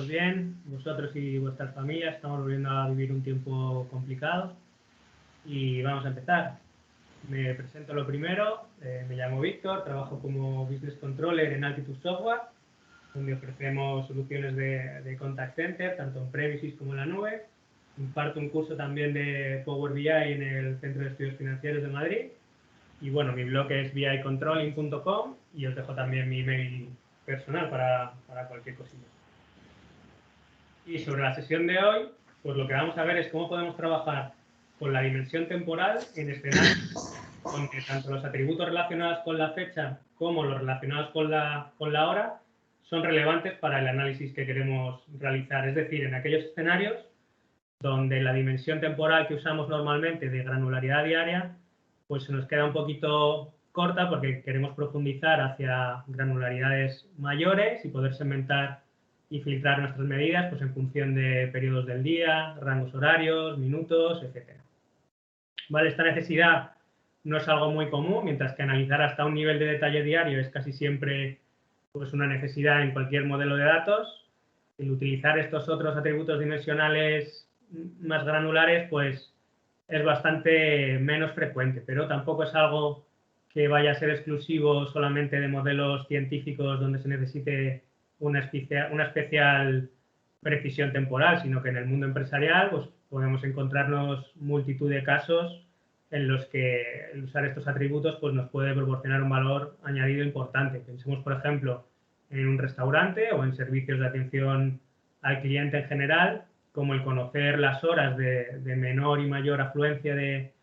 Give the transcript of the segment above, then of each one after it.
todos bien, vosotros y vuestras familias. Estamos volviendo a vivir un tiempo complicado y vamos a empezar. Me presento lo primero, me llamo Víctor, trabajo como Business Controller en Altitude Software, donde ofrecemos soluciones de Contact Center, tanto en premises como en la nube. Imparto un curso también de Power BI en el Centro de Estudios Financieros de Madrid. Y bueno, mi blog es bicontrolling.com y os dejo también mi email personal para cualquier cosilla. Y sobre la sesión de hoy, pues lo que vamos a ver es cómo podemos trabajar con la dimensión temporal en escenarios donde tanto los atributos relacionados con la fecha como los relacionados con la hora son relevantes para el análisis que queremos realizar. Es decir, en aquellos escenarios donde la dimensión temporal que usamos normalmente de granularidad diaria pues se nos queda un poquito corta porque queremos profundizar hacia granularidades mayores y poder segmentar y filtrar nuestras medidas pues en función de periodos del día, rangos horarios, minutos, etc. ¿Vale? Esta necesidad no es algo muy común, mientras que analizar hasta un nivel de detalle diario es casi siempre pues, una necesidad en cualquier modelo de datos. El utilizar estos otros atributos dimensionales más granulares pues es bastante menos frecuente, pero tampoco es algo que vaya a ser exclusivo solamente de modelos científicos donde se necesite una especial precisión temporal, sino que en el mundo empresarial pues, podemos encontrarnos multitud de casos en los que el usar estos atributos pues, nos puede proporcionar un valor añadido importante. Pensemos, por ejemplo, en un restaurante o en servicios de atención al cliente en general, como el conocer las horas de menor y mayor afluencia de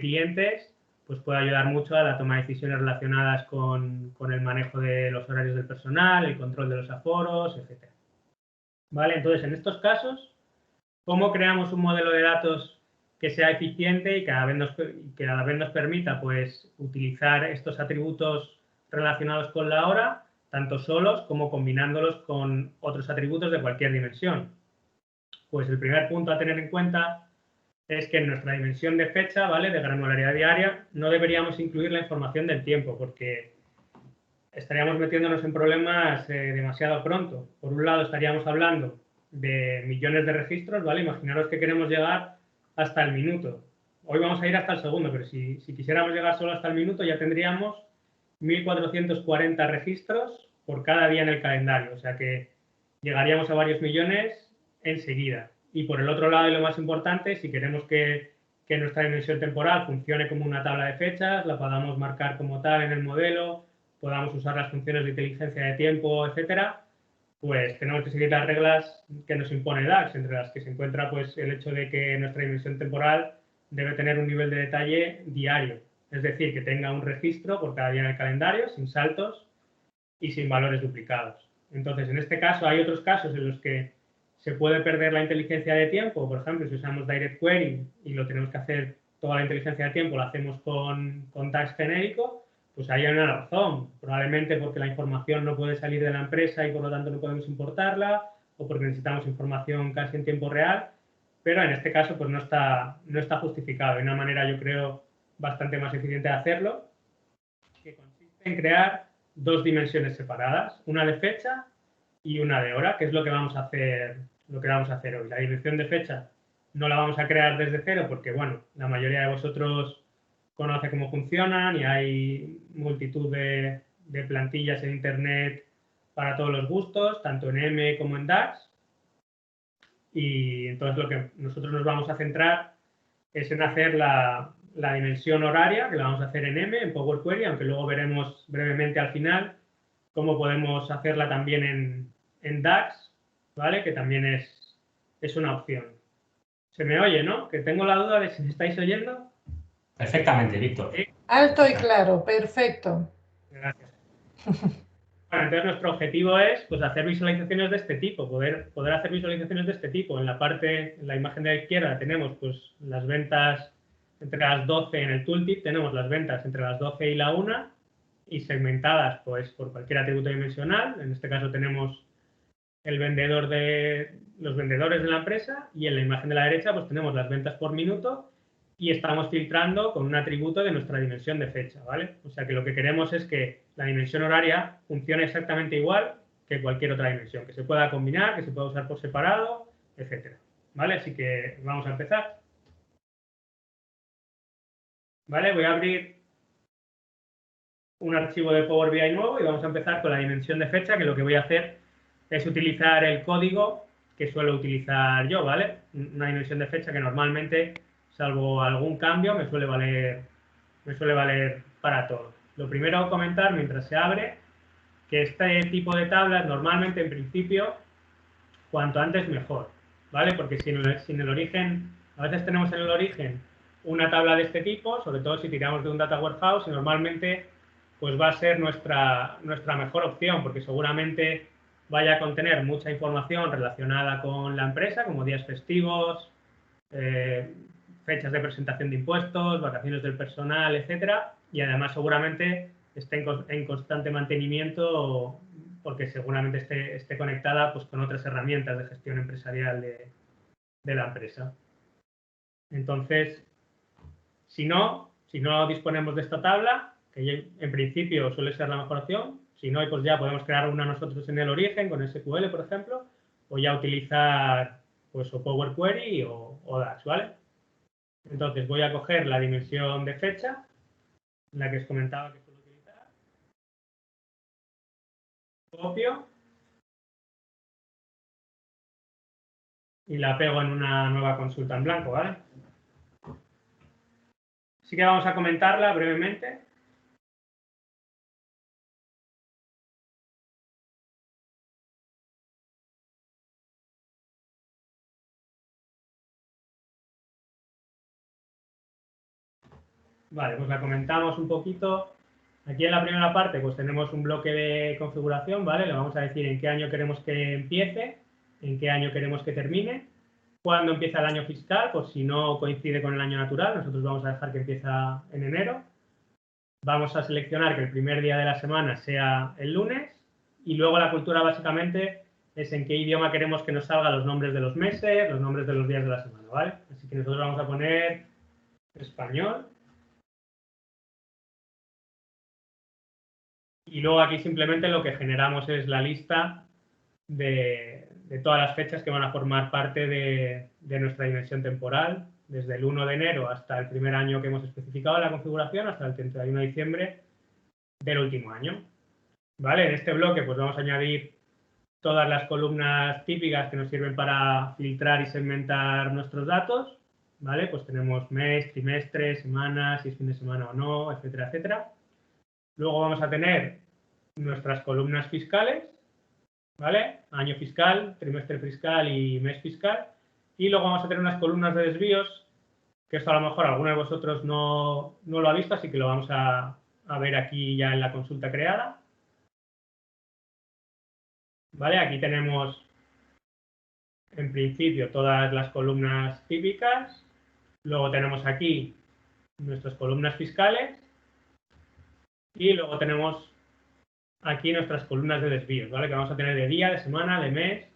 clientes, pues puede ayudar mucho a la toma de decisiones relacionadas con el manejo de los horarios del personal, el control de los aforos, etc. ¿Vale? Entonces, en estos casos, ¿cómo creamos un modelo de datos que sea eficiente y que a la vez nos permita pues, utilizar estos atributos relacionados con la hora, tanto solos como combinándolos con otros atributos de cualquier dimensión? Pues el primer punto a tener en cuenta es que en nuestra dimensión de fecha, ¿vale?, de granularidad diaria, no deberíamos incluir la información del tiempo porque estaríamos metiéndonos en problemas demasiado pronto. Por un lado, estaríamos hablando de millones de registros, ¿vale? Imaginaros que queremos llegar hasta el minuto. Hoy vamos a ir hasta el segundo, pero si quisiéramos llegar solo hasta el minuto, ya tendríamos 1.440 registros por cada día en el calendario. O sea que llegaríamos a varios millones enseguida. Y por el otro lado, y lo más importante, si queremos que nuestra dimensión temporal funcione como una tabla de fechas, la podamos marcar como tal en el modelo, podamos usar las funciones de inteligencia de tiempo, etcétera, pues tenemos que seguir las reglas que nos impone DAX, entre las que se encuentra pues el hecho de que nuestra dimensión temporal debe tener un nivel de detalle diario, es decir, que tenga un registro por cada día en el calendario, sin saltos y sin valores duplicados. Entonces, en este caso, hay otros casos en los que se puede perder la inteligencia de tiempo. Por ejemplo, si usamos Direct Query y lo tenemos que hacer toda la inteligencia de tiempo, la hacemos con DAX genérico, pues ahí hay una razón. Probablemente porque la información no puede salir de la empresa y por lo tanto no podemos importarla, o porque necesitamos información casi en tiempo real, pero en este caso pues no está justificado. Hay una manera, yo creo, bastante más eficiente de hacerlo, que consiste en crear dos dimensiones separadas, una de fecha y una de hora, que es lo que vamos a hacer hoy. La dimensión de fecha no la vamos a crear desde cero porque, bueno, la mayoría de vosotros conoce cómo funcionan y hay multitud de plantillas en Internet para todos los gustos, tanto en M como en DAX. Y entonces lo que nosotros nos vamos a centrar es en hacer la dimensión horaria, que la vamos a hacer en M, en Power Query, aunque luego veremos brevemente al final cómo podemos hacerla también en DAX, ¿vale? Que también es una opción. Se me oye, ¿no? Que tengo la duda de si me estáis oyendo. Perfectamente, Víctor. ¿Sí? Alto y claro, perfecto. Gracias. Bueno, entonces nuestro objetivo es pues, hacer visualizaciones de este tipo, poder hacer visualizaciones de este tipo. En la imagen de la izquierda tenemos pues, las ventas entre las 12 en el tooltip, tenemos las ventas entre las 12 y la 1 y segmentadas pues, por cualquier atributo dimensional. En este caso tenemos los vendedores de la empresa y en la imagen de la derecha pues, tenemos las ventas por minuto y estamos filtrando con un atributo de nuestra dimensión de fecha, ¿vale? O sea que lo que queremos es que la dimensión horaria funcione exactamente igual que cualquier otra dimensión, que se pueda combinar, que se pueda usar por separado, etcétera. ¿Vale? Así que vamos a empezar. ¿Vale? Voy a abrir un archivo de Power BI nuevo y vamos a empezar con la dimensión de fecha, que lo que voy a hacer es utilizar el código que suelo utilizar yo, ¿vale? Una dimensión de fecha que normalmente, salvo algún cambio, me suele valer para todo. Lo primero comentar mientras se abre que este tipo de tablas normalmente en principio cuanto antes mejor, ¿vale? Porque si en el origen, a veces tenemos en el origen una tabla de este tipo, sobre todo si tiramos de un data warehouse, y normalmente pues va a ser nuestra mejor opción, porque seguramente vaya a contener mucha información relacionada con la empresa, como días festivos, fechas de presentación de impuestos, vacaciones del personal, etcétera, y además seguramente esté en constante mantenimiento porque seguramente esté conectada pues, con otras herramientas de gestión empresarial de la empresa. Entonces, si no disponemos de esta tabla, que en principio suele ser la mejor opción, si no, pues ya podemos crear una nosotros en el origen, con SQL, por ejemplo, o ya utilizar pues, o Power Query o DAX, ¿vale? Entonces voy a coger la dimensión de fecha, la que os comentaba que suelo utilizar, copio y la pego en una nueva consulta en blanco, ¿vale? Así que vamos a comentarla brevemente. Vale, pues la comentamos un poquito. Aquí en la primera parte pues tenemos un bloque de configuración, ¿vale? Le vamos a decir en qué año queremos que empiece, en qué año queremos que termine, cuándo empieza el año fiscal, por si no coincide con el año natural, nosotros vamos a dejar que empieza en enero. Vamos a seleccionar que el primer día de la semana sea el lunes y luego la cultura básicamente es en qué idioma queremos que nos salgan los nombres de los meses, los nombres de los días de la semana, ¿vale? Así que nosotros vamos a poner español. Y luego aquí simplemente lo que generamos es la lista de todas las fechas que van a formar parte de nuestra dimensión temporal, desde el 1 de enero hasta el primer año que hemos especificado en la configuración, hasta el 31 de diciembre del último año. ¿Vale? En este bloque pues vamos a añadir todas las columnas típicas que nos sirven para filtrar y segmentar nuestros datos. ¿Vale? Pues tenemos mes, trimestre, semana, si es fin de semana o no, etcétera, etcétera. Luego vamos a tener nuestras columnas fiscales, ¿vale? Año fiscal, trimestre fiscal y mes fiscal. Y luego vamos a tener unas columnas de desvíos, que esto a lo mejor alguno de vosotros no lo ha visto, así que lo vamos a ver aquí ya en la consulta creada. ¿Vale? Aquí tenemos, en principio, todas las columnas típicas. Luego tenemos aquí nuestras columnas fiscales. Y luego tenemos aquí nuestras columnas de desvíos, ¿vale? Que vamos a tener de día, de semana, de mes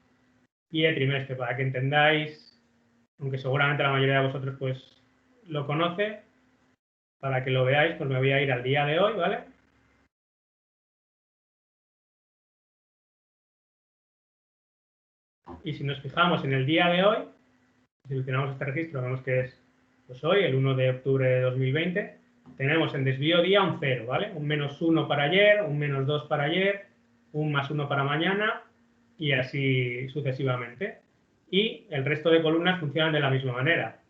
y de trimestre, para que entendáis, aunque seguramente la mayoría de vosotros pues lo conoce, para que lo veáis, pues me voy a ir al día de hoy, ¿vale? Y si nos fijamos en el día de hoy, seleccionamos este registro, vemos que es pues hoy, el 1 de octubre de 2020, tenemos en desvío día un 0, ¿vale? Un -1 para ayer, un -2 para ayer, un +1 para mañana y así sucesivamente. Y el resto de columnas funcionan de la misma manera.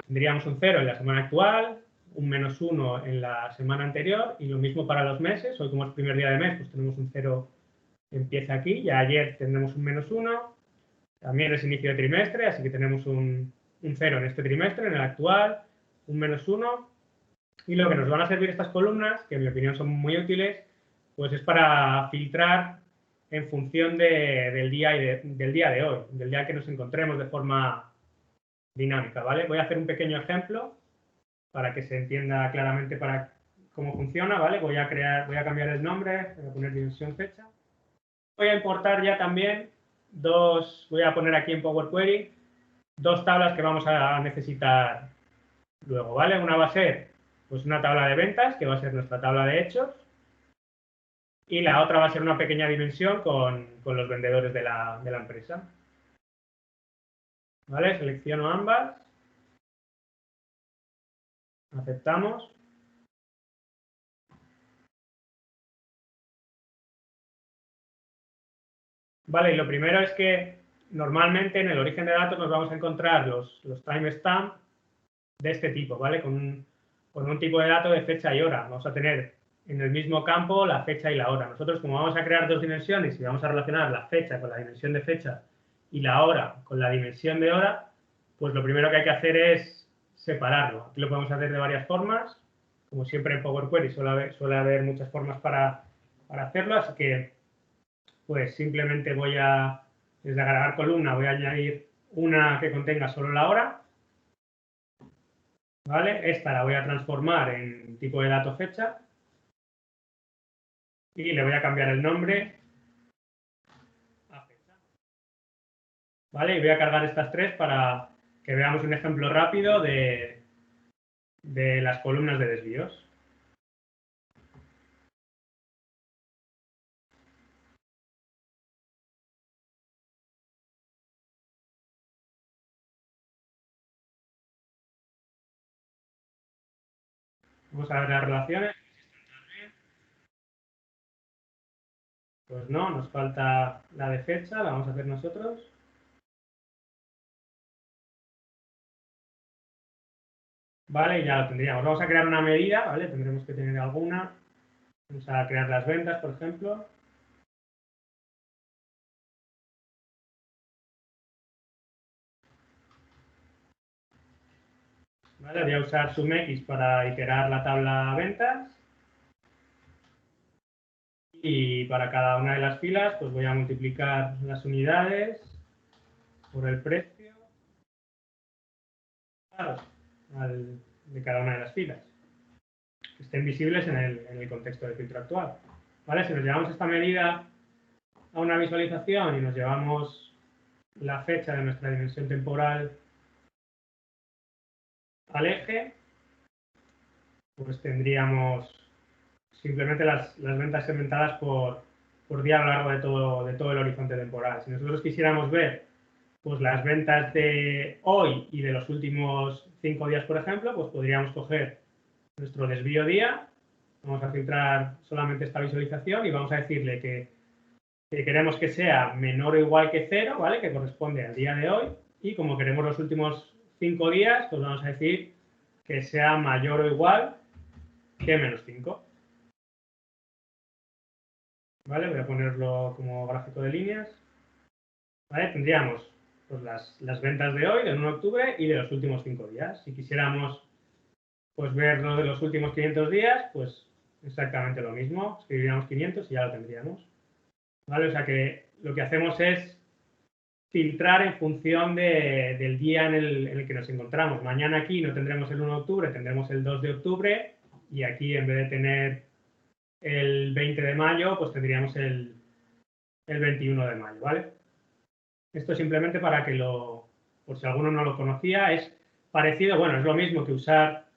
Tendríamos un 0 en la semana actual, un -1 en la semana anterior y lo mismo para los meses. Hoy como es primer día de mes, pues tenemos un 0 que empieza aquí. Ya ayer tendremos un -1. También es inicio de trimestre, así que tenemos un 0 en este trimestre, en el actual, un -1. Y lo que nos van a servir estas columnas, que en mi opinión son muy útiles, pues es para filtrar en función del día de hoy, del día que nos encontremos de forma dinámica, ¿vale? Voy a hacer un pequeño ejemplo para que se entienda claramente cómo funciona, ¿vale? Voy a cambiar el nombre, voy a poner dimensión fecha. Voy a importar ya también voy a poner aquí en Power Query dos tablas que vamos a necesitar luego, ¿vale? Una va a ser pues una tabla de ventas, que va a ser nuestra tabla de hechos, y la otra va a ser una pequeña dimensión con los vendedores de la empresa. ¿Vale? Selecciono ambas. Aceptamos. Vale, y lo primero es que normalmente en el origen de datos nos vamos a encontrar los timestamp de este tipo, ¿vale? Con un tipo de dato de fecha y hora. Vamos a tener en el mismo campo la fecha y la hora. Nosotros, como vamos a crear dos dimensiones y vamos a relacionar la fecha con la dimensión de fecha y la hora con la dimensión de hora, pues lo primero que hay que hacer es separarlo. Aquí lo podemos hacer de varias formas. Como siempre en Power Query suele haber muchas formas para hacerlo, así que pues simplemente desde agregar columna, voy a añadir una que contenga solo la hora. ¿Vale? Esta la voy a transformar en tipo de dato fecha y le voy a cambiar el nombre a fecha. ¿Vale? Y voy a cargar estas tres para que veamos un ejemplo rápido de las columnas de desvíos. Vamos a ver las relaciones. Pues no, nos falta la de fecha, la vamos a hacer nosotros. Vale, y ya lo tendríamos. Vamos a crear una medida, ¿vale? Tendremos que tener alguna. Vamos a crear las ventas, por ejemplo. ¿Vale? Voy a usar SumX para iterar la tabla ventas. Y para cada una de las filas, pues voy a multiplicar las unidades por el precio de cada una de las filas, que estén visibles en el contexto de filtro actual. ¿Vale? Si nos llevamos esta medida a una visualización y nos llevamos la fecha de nuestra dimensión temporal al eje, pues tendríamos simplemente las ventas segmentadas por día a lo largo de todo el horizonte temporal. Si nosotros quisiéramos ver pues las ventas de hoy y de los últimos 5 días, por ejemplo, pues podríamos coger nuestro desvío día, vamos a filtrar solamente esta visualización y vamos a decirle que queremos que sea menor o igual que 0, ¿vale? Que corresponde al día de hoy, y como queremos los últimos 5 días, pues vamos a decir que sea mayor o igual que menos 5. ¿Vale? Voy a ponerlo como gráfico de líneas. ¿Vale? Tendríamos pues, las ventas de hoy, del 1 de octubre, y de los últimos 5 días. Si quisiéramos pues, ver lo de los últimos 500 días, pues exactamente lo mismo. Escribiríamos 500 y ya lo tendríamos. ¿Vale? O sea que lo que hacemos es filtrar en función del día en el que nos encontramos. Mañana aquí no tendremos el 1 de octubre, tendremos el 2 de octubre, y aquí en vez de tener el 20 de mayo, pues tendríamos el 21 de mayo, ¿vale? Esto simplemente para que por si alguno no lo conocía, es parecido, bueno, es lo mismo que usar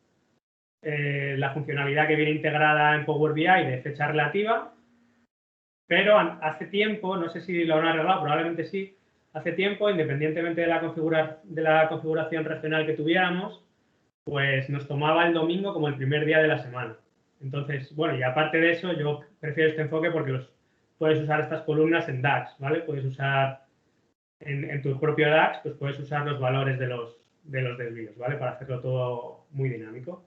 la funcionalidad que viene integrada en Power BI de fecha relativa, pero hace tiempo, no sé si lo han arreglado, probablemente sí, hace tiempo, independientemente de la configuración regional que tuviéramos, pues nos tomaba el domingo como el primer día de la semana. Entonces, bueno, y aparte de eso, yo prefiero este enfoque porque puedes usar estas columnas en DAX, ¿vale? Puedes usar en tu propio DAX, pues puedes usar los valores de los desvíos, ¿vale? Para hacerlo todo muy dinámico.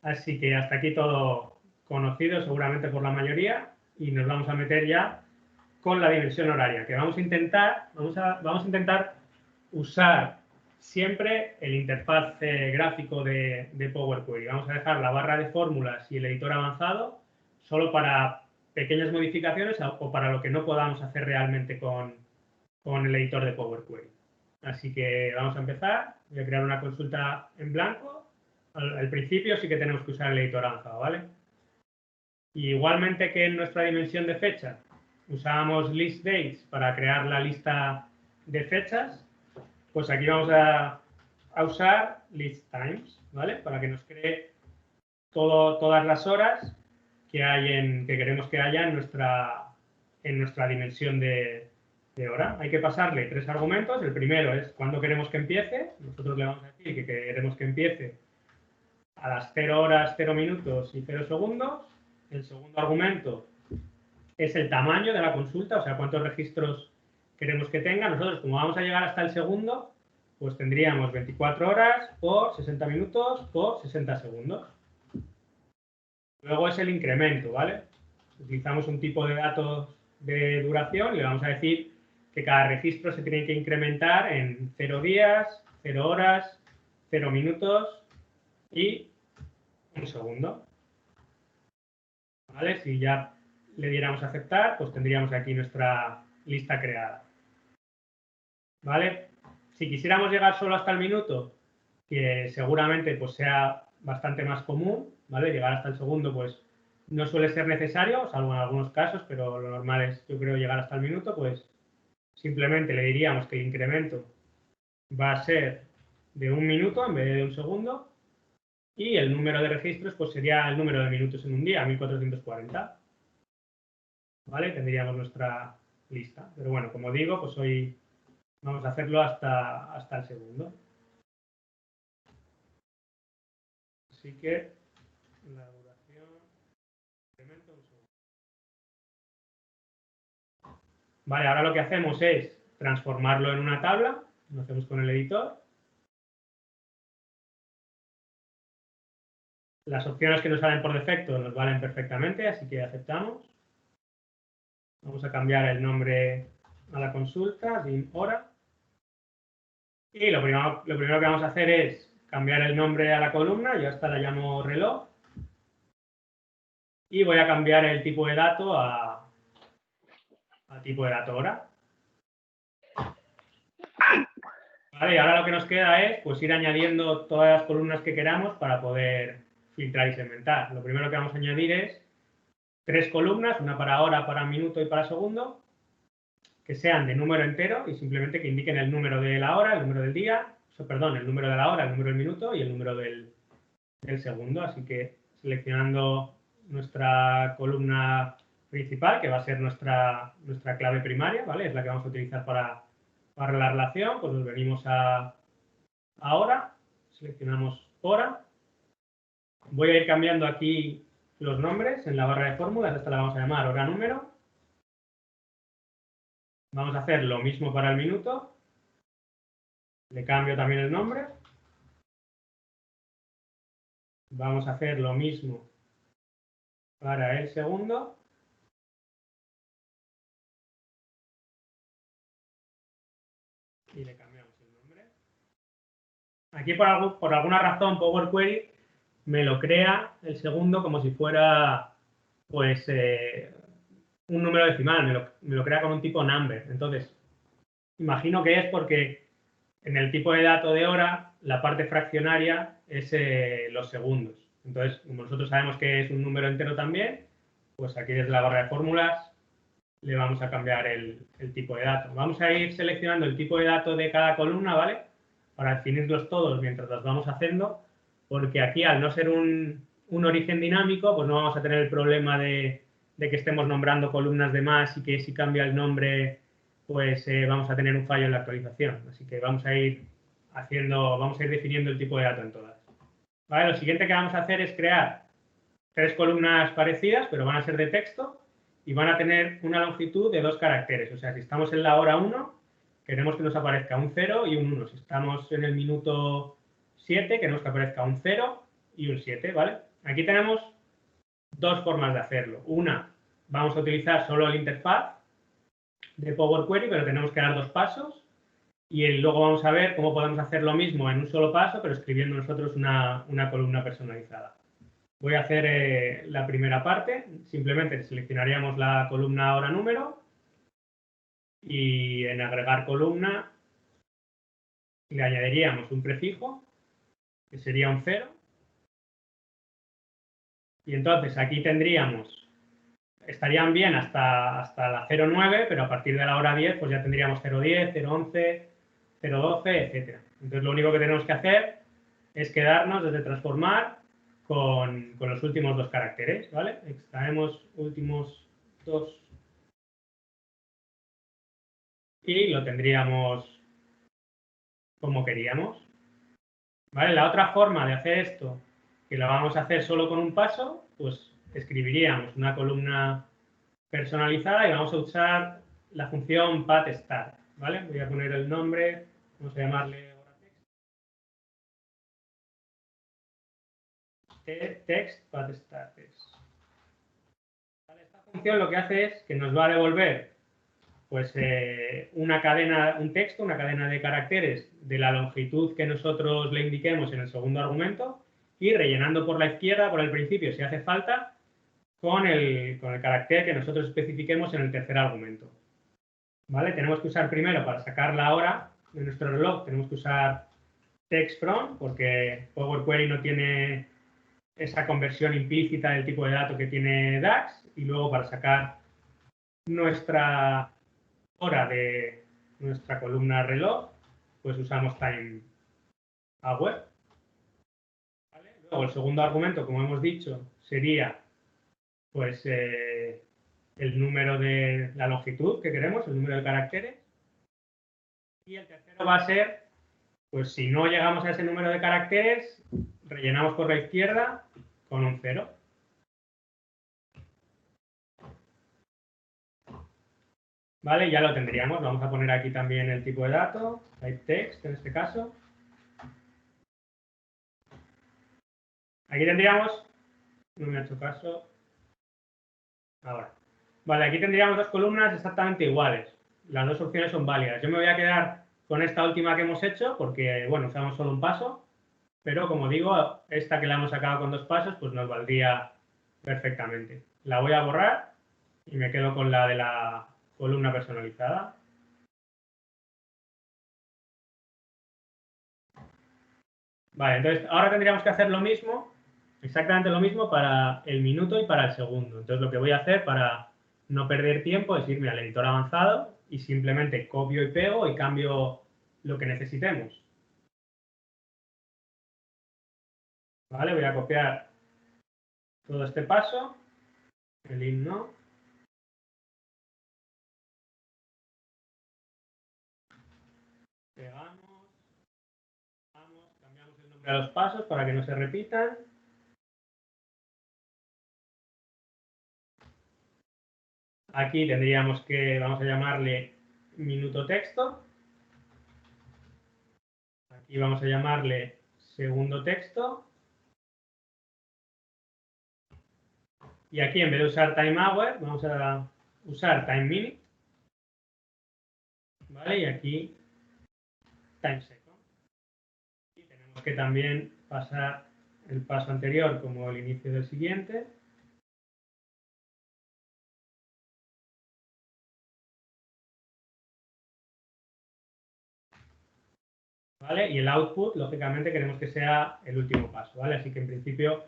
Así que hasta aquí todo conocido seguramente por la mayoría, y nos vamos a meter ya con la dimensión horaria, que vamos a intentar usar siempre el interfaz gráfico de Power Query. Vamos a dejar la barra de fórmulas y el editor avanzado solo para pequeñas modificaciones o para lo que no podamos hacer realmente con el editor de Power Query. Así que vamos a empezar. Voy a crear una consulta en blanco. Al principio sí que tenemos que usar el editor avanzado, ¿vale? Y igualmente que en nuestra dimensión de fecha usábamos list dates para crear la lista de fechas, pues aquí vamos a usar list times, ¿vale? Para que nos cree todas las horas que queremos que haya en nuestra dimensión de hora. Hay que pasarle 3 argumentos. El primero es cuándo queremos que empiece. Nosotros le vamos a decir que queremos que empiece a las 0 horas, 0 minutos y 0 segundos. El segundo argumento es el tamaño de la consulta, o sea, cuántos registros queremos que tenga. Nosotros, como vamos a llegar hasta el segundo, pues tendríamos 24 horas por 60 minutos por 60 segundos. Luego es el incremento, ¿vale? Utilizamos un tipo de datos de duración y le vamos a decir que cada registro se tiene que incrementar en 0 días, 0 horas, 0 minutos y 1 segundo. ¿Vale? Si ya le diéramos a aceptar, pues tendríamos aquí nuestra lista creada. ¿Vale? Si quisiéramos llegar solo hasta el minuto, que seguramente pues sea bastante más común, ¿vale? Llegar hasta el segundo pues no suele ser necesario, salvo en algunos casos, pero lo normal es, yo creo, llegar hasta el minuto, pues simplemente le diríamos que el incremento va a ser de 1 minuto en vez de 1 segundo y el número de registros pues sería el número de minutos en un día, 1440. ¿Vale? Tendríamos nuestra lista. Pero bueno, como digo, pues hoy vamos a hacerlo hasta el segundo. Así que la duración incremento 1 segundo. Vale, ahora lo que hacemos es transformarlo en una tabla. Lo hacemos con el editor. Las opciones que nos salen por defecto nos valen perfectamente, así que aceptamos. Vamos a cambiar el nombre a la consulta, sin hora. Y lo primero que vamos a hacer es cambiar el nombre a la columna. Yo esta la llamo reloj. Y voy a cambiar el tipo de dato a tipo de dato hora. Vale, y ahora lo que nos queda es pues ir añadiendo todas las columnas que queramos para poder filtrar y segmentar. Lo primero que vamos a añadir es 3 columnas, una para hora, para minuto y para segundo, que sean de número entero y simplemente que indiquen el número de la hora, el número del día, perdón, el número de la hora, el número del minuto y el número del segundo. Así que seleccionando nuestra columna principal, que va a ser nuestra clave primaria, ¿vale? Es la que vamos a utilizar para la relación, pues nos venimos a hora, seleccionamos hora. Voy a ir cambiando aquí los nombres en la barra de fórmulas. Esta la vamos a llamar hora número. Vamos a hacer lo mismo para el minuto. Le cambio también el nombre. Vamos a hacer lo mismo para el segundo. Y le cambiamos el nombre. Aquí por alguna razón Power Query me lo crea el segundo como si fuera pues un número decimal, me lo crea con un tipo number. Entonces, imagino que es porque en el tipo de dato de hora la parte fraccionaria es los segundos. Entonces, como nosotros sabemos que es un número entero también, pues aquí desde la barra de fórmulas le vamos a cambiar el tipo de dato. Vamos a ir seleccionando el tipo de dato de cada columna, ¿vale? Para definirlos todos mientras los vamos haciendo, porque aquí al no ser un origen dinámico, pues no vamos a tener el problema de que estemos nombrando columnas de más y que si cambia el nombre, pues vamos a tener un fallo en la actualización. Así que vamos a ir definiendo el tipo de dato en todas. ¿Vale? Lo siguiente que vamos a hacer es crear 3 columnas parecidas, pero van a ser de texto y van a tener una longitud de 2 caracteres. O sea, si estamos en la hora 1, queremos que nos aparezca un 0 y un 1. Si estamos en el minuto 7, queremos que aparezca un 0 y un 7, ¿vale? Aquí tenemos 2 formas de hacerlo. Una, vamos a utilizar solo el interfaz de Power Query, pero tenemos que dar 2 pasos. Y luego vamos a ver cómo podemos hacer lo mismo en un solo paso, pero escribiendo nosotros una columna personalizada. Voy a hacer la primera parte. Simplemente seleccionaríamos la columna hora número y en agregar columna le añadiríamos un prefijo, que sería un 0. Y entonces aquí estarían bien hasta la 09, pero a partir de la hora 10 pues ya tendríamos 010, 011, 012, etc. Entonces lo único que tenemos que hacer es quedarnos desde transformar con los últimos dos caracteres, ¿vale? Extraemos últimos dos y lo tendríamos como queríamos, ¿vale? La otra forma de hacer esto, que lo vamos a hacer solo con un paso, pues escribiríamos una columna personalizada y vamos a usar la función patStart, ¿vale? Voy a poner el nombre, vamos a llamarle text patStart. ¿Vale? Esta función lo que hace es que nos va a devolver pues una cadena, un texto, una cadena de caracteres de la longitud que nosotros le indiquemos en el segundo argumento y rellenando por la izquierda, por el principio, si hace falta, con el carácter que nosotros especifiquemos en el tercer argumento. ¿Vale? Tenemos que usar primero, para sacar la hora de nuestro reloj, tenemos que usar textFrom, porque Power Query no tiene esa conversión implícita del tipo de dato que tiene DAX, y luego para sacar nuestra hora de nuestra columna reloj, pues usamos time hour. ¿Vale? Luego el segundo argumento, como hemos dicho, sería pues el número de la longitud que queremos, el número de caracteres. Y el tercero va a ser, pues si no llegamos a ese número de caracteres, rellenamos por la izquierda con un 0. Vale, ya lo tendríamos. Vamos a poner aquí también el tipo de dato, type text en este caso. Aquí tendríamos, no me ha hecho caso, ahora. Vale, aquí tendríamos dos columnas exactamente iguales. Las dos opciones son válidas. Yo me voy a quedar con esta última que hemos hecho porque, bueno, usamos solo un paso, pero como digo, esta que la hemos sacado con dos pasos, pues nos valdría perfectamente. La voy a borrar y me quedo con la de la columna personalizada. Vale, entonces ahora tendríamos que hacer lo mismo, exactamente lo mismo para el minuto y para el segundo. Entonces lo que voy a hacer para no perder tiempo es irme al editor avanzado y simplemente copio y pego y cambio lo que necesitemos. Vale, voy a copiar todo este paso, el himno. Pegamos, cambiamos el nombre a los pasos para que no se repitan. Aquí tendríamos que, vamos a llamarle minuto texto. Aquí vamos a llamarle segundo texto. Y aquí, en vez de usar time hour, vamos a usar time minute. ¿Vale? Y aquí time second. Y tenemos que también pasar el paso anterior como el inicio del siguiente. ¿Vale? Y el output, lógicamente, queremos que sea el último paso, ¿vale? Así que en principio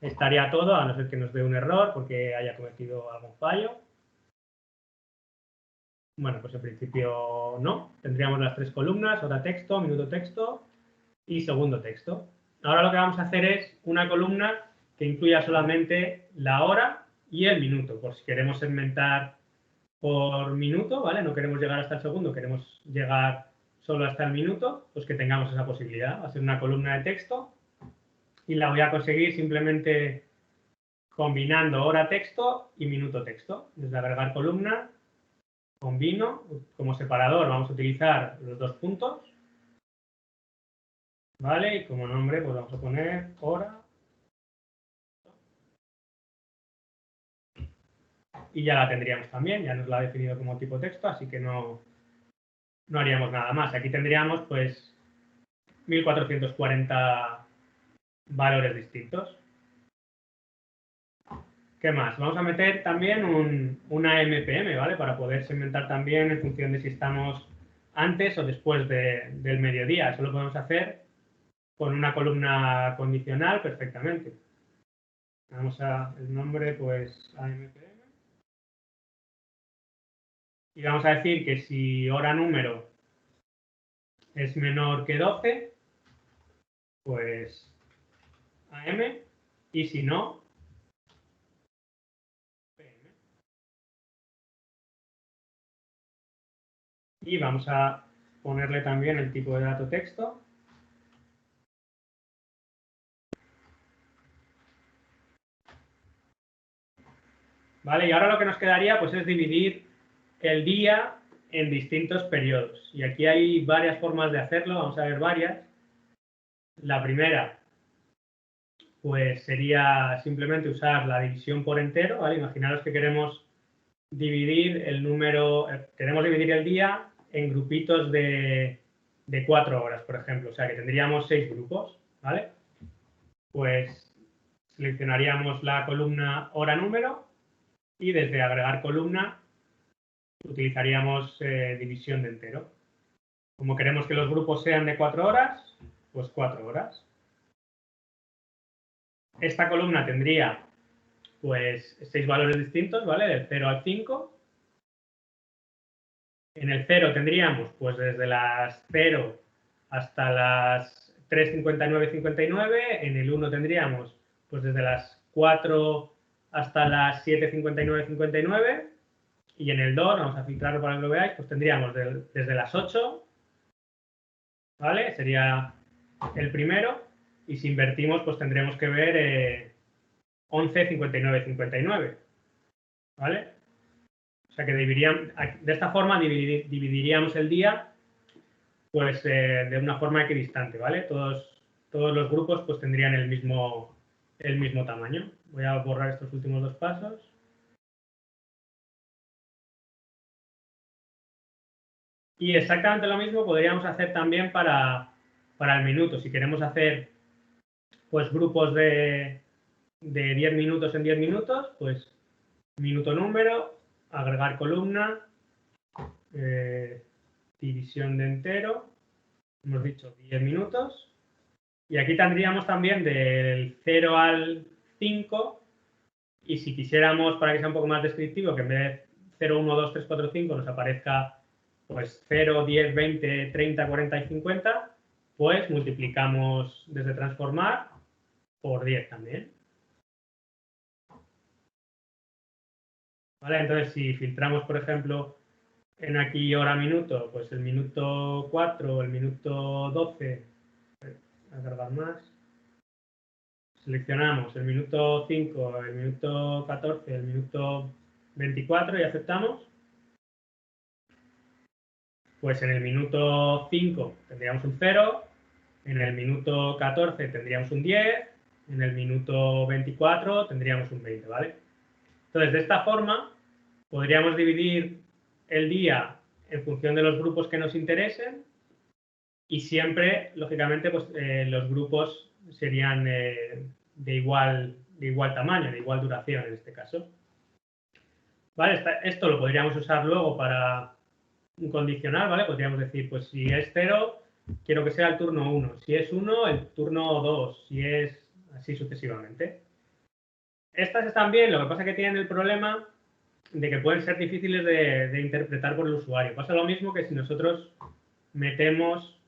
estaría todo, a no ser que nos dé un error porque haya cometido algún fallo. Bueno, pues en principio no. Tendríamos las tres columnas, hora texto, minuto texto y segundo texto. Ahora lo que vamos a hacer es una columna que incluya solamente la hora y el minuto, por si queremos segmentar por minuto, ¿vale? No queremos llegar hasta el segundo, queremos llegar solo hasta el minuto, pues que tengamos esa posibilidad. Va a ser una columna de texto y la voy a conseguir simplemente combinando hora texto y minuto texto. Desde agregar columna, combino, como separador vamos a utilizar los dos puntos, ¿vale? Y como nombre pues vamos a poner hora. Y ya la tendríamos también, ya nos la ha definido como tipo texto, así que no haríamos nada más. Aquí tendríamos pues 1440 valores distintos. ¿Qué más? Vamos a meter también una MPM, ¿vale? Para poder segmentar también en función de si estamos antes o después del mediodía. Eso lo podemos hacer con una columna condicional perfectamente. Vamos a el nombre, pues, AMPM. Y vamos a decir que si hora número es menor que 12, pues AM. y si no, PM. Y vamos a ponerle también el tipo de dato texto. ¿Vale? Y ahora lo que nos quedaría pues es dividir el día en distintos periodos. Y aquí hay varias formas de hacerlo, vamos a ver varias. La primera, pues sería simplemente usar la división por entero, ¿vale? Imaginaros que queremos dividir el número, queremos dividir el día en grupitos de 4 horas, por ejemplo. O sea, que tendríamos 6 grupos, ¿vale? Pues seleccionaríamos la columna hora número y desde agregar columna utilizaríamos división de entero. Como queremos que los grupos sean de 4 horas, pues 4 horas. Esta columna tendría pues 6 valores distintos, ¿vale? Del 0 al 5. En el 0 tendríamos pues desde las 0 hasta las 3:59:59. En el 1 tendríamos pues desde las 4 hasta las 7:59:59. Y en el 2, vamos a filtrarlo para que lo veáis, pues tendríamos desde las 8, ¿vale? Sería el primero. Y si invertimos, pues tendremos que ver 11:59:59, ¿vale? O sea que de esta forma dividiríamos el día pues de una forma equidistante, ¿vale? Todos los grupos pues tendrían el mismo tamaño. Voy a borrar estos últimos dos pasos. Y exactamente lo mismo podríamos hacer también para el minuto. Si queremos hacer pues grupos de 10 minutos en 10 minutos, pues minuto número, agregar columna, división de entero, hemos dicho 10 minutos. Y aquí tendríamos también del 0 al 5, y si quisiéramos, para que sea un poco más descriptivo, que en vez de 0, 1, 2, 3, 4, 5 nos aparezca pues 0, 10, 20, 30, 40 y 50, pues multiplicamos desde transformar por 10 también. ¿Vale? Entonces, si filtramos, por ejemplo, en aquí hora minuto, pues el minuto 4, el minuto 12, voy a cargar más, seleccionamos el minuto 5, el minuto 14, el minuto 24 y aceptamos. Pues en el minuto 5 tendríamos un 0, en el minuto 14 tendríamos un 10, en el minuto 24 tendríamos un 20, ¿vale? Entonces, de esta forma, podríamos dividir el día en función de los grupos que nos interesen y siempre, lógicamente, pues los grupos serían de igual tamaño, de igual duración en este caso. ¿Vale? Esto lo podríamos usar luego para un condicional, ¿vale? Podríamos decir, pues si es 0, quiero que sea el turno 1. Si es 1, el turno 2. Si es así sucesivamente. Estas están bien, lo que pasa es que tienen el problema de que pueden ser difíciles de interpretar por el usuario. Pasa lo mismo que si nosotros metemos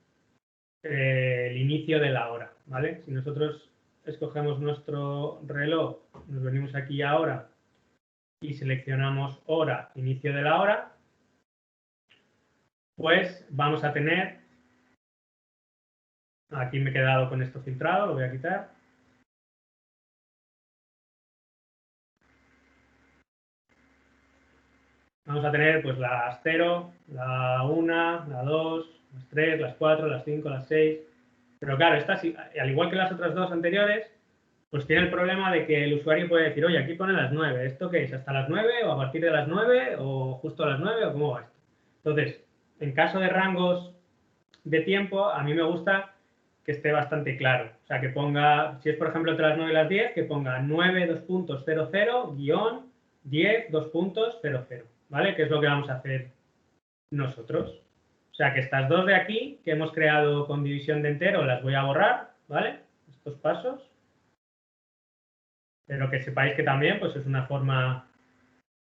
el inicio de la hora, ¿vale? Si nosotros escogemos nuestro reloj, nos venimos aquí a hora y seleccionamos hora, inicio de la hora, pues vamos a tener, aquí me he quedado con esto filtrado, lo voy a quitar. Vamos a tener pues las 0, la 1, la 2, las 3, las 4, las 5, las 6. Pero claro, estas, al igual que las otras dos anteriores, pues tiene el problema de que el usuario puede decir, oye, aquí pone las 9, ¿esto qué es? ¿Hasta las 9 o a partir de las 9 o justo a las 9 o cómo va esto? Entonces, en caso de rangos de tiempo, a mí me gusta que esté bastante claro. O sea, que ponga, si es por ejemplo entre las 9 y las 10, que ponga 9, 2.00, guión, 10, 2.00, ¿vale? Que es lo que vamos a hacer nosotros. O sea, que estas dos de aquí, que hemos creado con división de entero, las voy a borrar, ¿vale? Estos pasos. Pero que sepáis que también pues, es una forma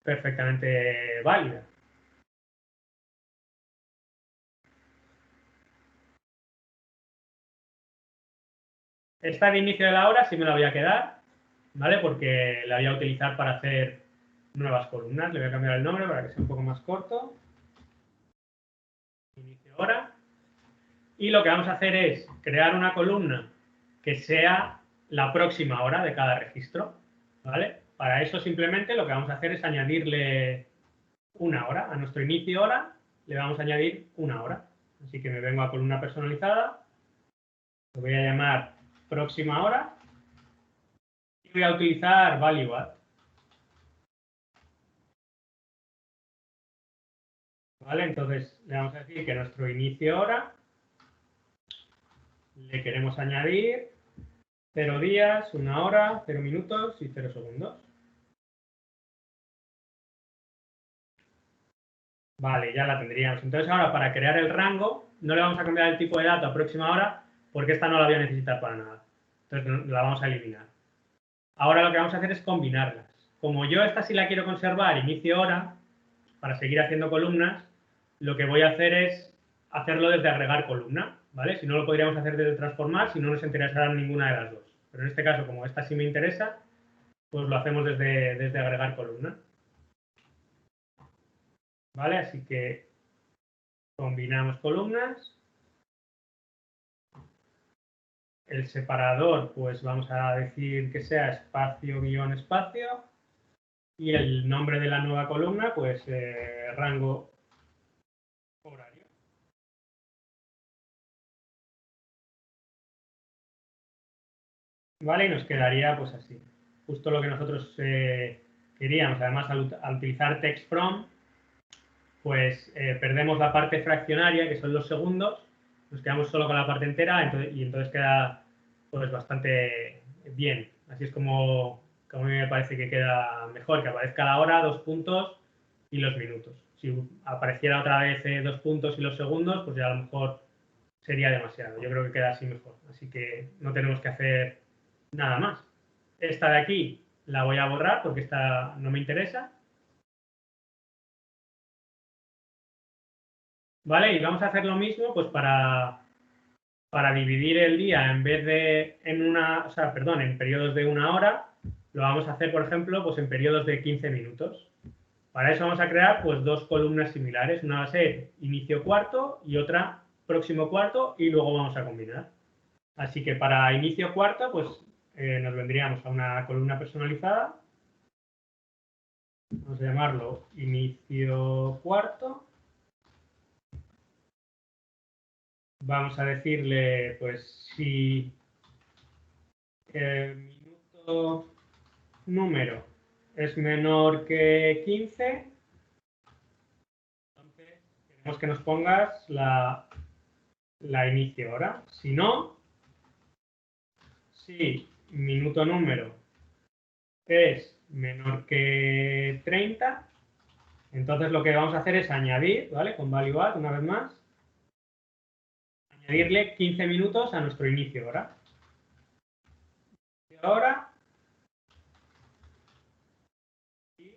perfectamente válida. Esta de inicio de la hora sí me la voy a quedar, ¿vale? Porque la voy a utilizar para hacer nuevas columnas. Le voy a cambiar el nombre para que sea un poco más corto. Inicio hora. Y lo que vamos a hacer es crear una columna que sea la próxima hora de cada registro, ¿vale? Para eso simplemente lo que vamos a hacer es añadirle una hora. A nuestro inicio hora le vamos a añadir una hora. Así que me vengo a columna personalizada, lo voy a llamar próxima hora y voy a utilizar value add. ¿Vale? Entonces le vamos a decir que nuestro inicio hora le queremos añadir 0 días, 1 hora, 0 minutos y 0 segundos. Vale, ya la tendríamos. Entonces ahora para crear el rango no le vamos a cambiar el tipo de dato a próxima hora porque esta no la voy a necesitar para nada. Entonces la vamos a eliminar. Ahora lo que vamos a hacer es combinarlas. Como yo esta sí la quiero conservar inicio hora, para seguir haciendo columnas, lo que voy a hacer es hacerlo desde agregar columna, ¿vale? Si no lo podríamos hacer desde transformar, si no nos interesara ninguna de las dos. Pero en este caso, como esta sí me interesa, pues lo hacemos desde agregar columna. ¿Vale? Así que combinamos columnas. El separador, pues vamos a decir que sea espacio guión espacio. Y el nombre de la nueva columna, pues rango horario. ¿Vale? Y nos quedaría pues así. Justo lo que nosotros queríamos. Además, al utilizar text from, pues perdemos la parte fraccionaria, que son los segundos. Nos quedamos solo con la parte entera y entonces queda pues bastante bien. Así es como a mí me parece que queda mejor, que aparezca la hora, 2 puntos y los minutos. Si apareciera otra vez 2 puntos y los segundos, pues ya a lo mejor sería demasiado. Yo creo que queda así mejor. Así que no tenemos que hacer nada más. Esta de aquí la voy a borrar porque esta no me interesa. ¿Vale? Y vamos a hacer lo mismo pues para dividir el día en vez de en periodos de 1 hora, lo vamos a hacer, por ejemplo, pues en periodos de 15 minutos. Para eso vamos a crear pues 2 columnas similares. Una va a ser inicio cuarto y otra próximo cuarto y luego vamos a combinar. Así que para inicio cuarto, pues nos vendríamos a una columna personalizada. Vamos a llamarlo inicio cuarto. Vamos a decirle, pues, si el minuto número es menor que 15, entonces queremos que nos pongas la inicio hora. Si no, si minuto número es menor que 30, entonces lo que vamos a hacer es añadir, ¿vale? Con value add, una vez más, añadirle 15 minutos a nuestro inicio hora. Hora y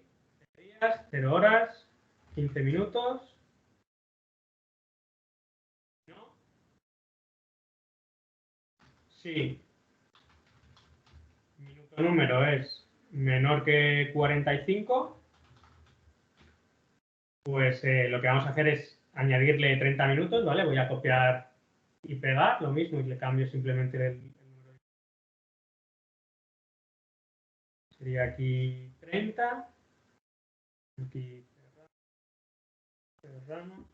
0 horas, 15 minutos. No. Si minuto número es menor que 45, pues lo que vamos a hacer es añadirle 30 minutos, ¿vale? Voy a copiar y pegar lo mismo y le cambio simplemente el número. Sería aquí 30. Aquí cerramos.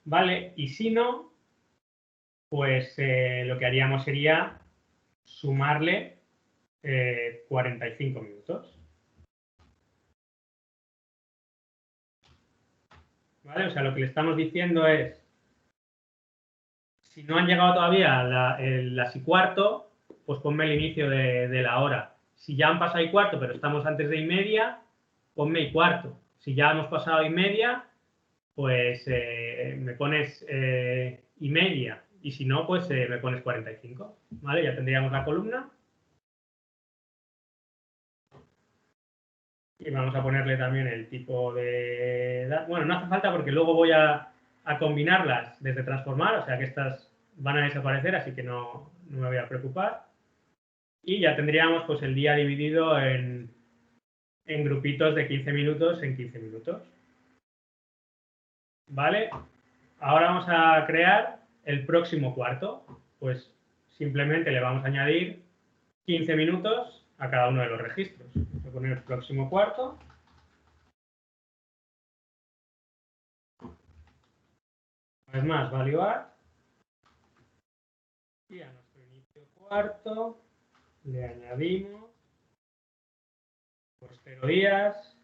Vale, y si no, pues lo que haríamos sería sumarle 45 minutos. ¿Vale? O sea, lo que le estamos diciendo es, si no han llegado todavía a las y cuarto, pues ponme el inicio de la hora. Si ya han pasado y cuarto, pero estamos antes de y media, ponme y cuarto. Si ya hemos pasado y media, pues me pones y media. Y si no, pues me pones 45. ¿Vale? Ya tendríamos la columna. Y vamos a ponerle también el tipo de... Bueno, no hace falta porque luego voy a combinarlas desde transformar, o sea que estas van a desaparecer, así que no me voy a preocupar. Y ya tendríamos pues el día dividido en grupitos de 15 minutos en 15 minutos. ¿Vale? Ahora vamos a crear el próximo cuarto. Pues simplemente le vamos a añadir 15 minutos a cada uno de los registros. Voy a poner el próximo cuarto. Una vez más, value y a nuestro inicio cuarto le añadimos pues 0 días,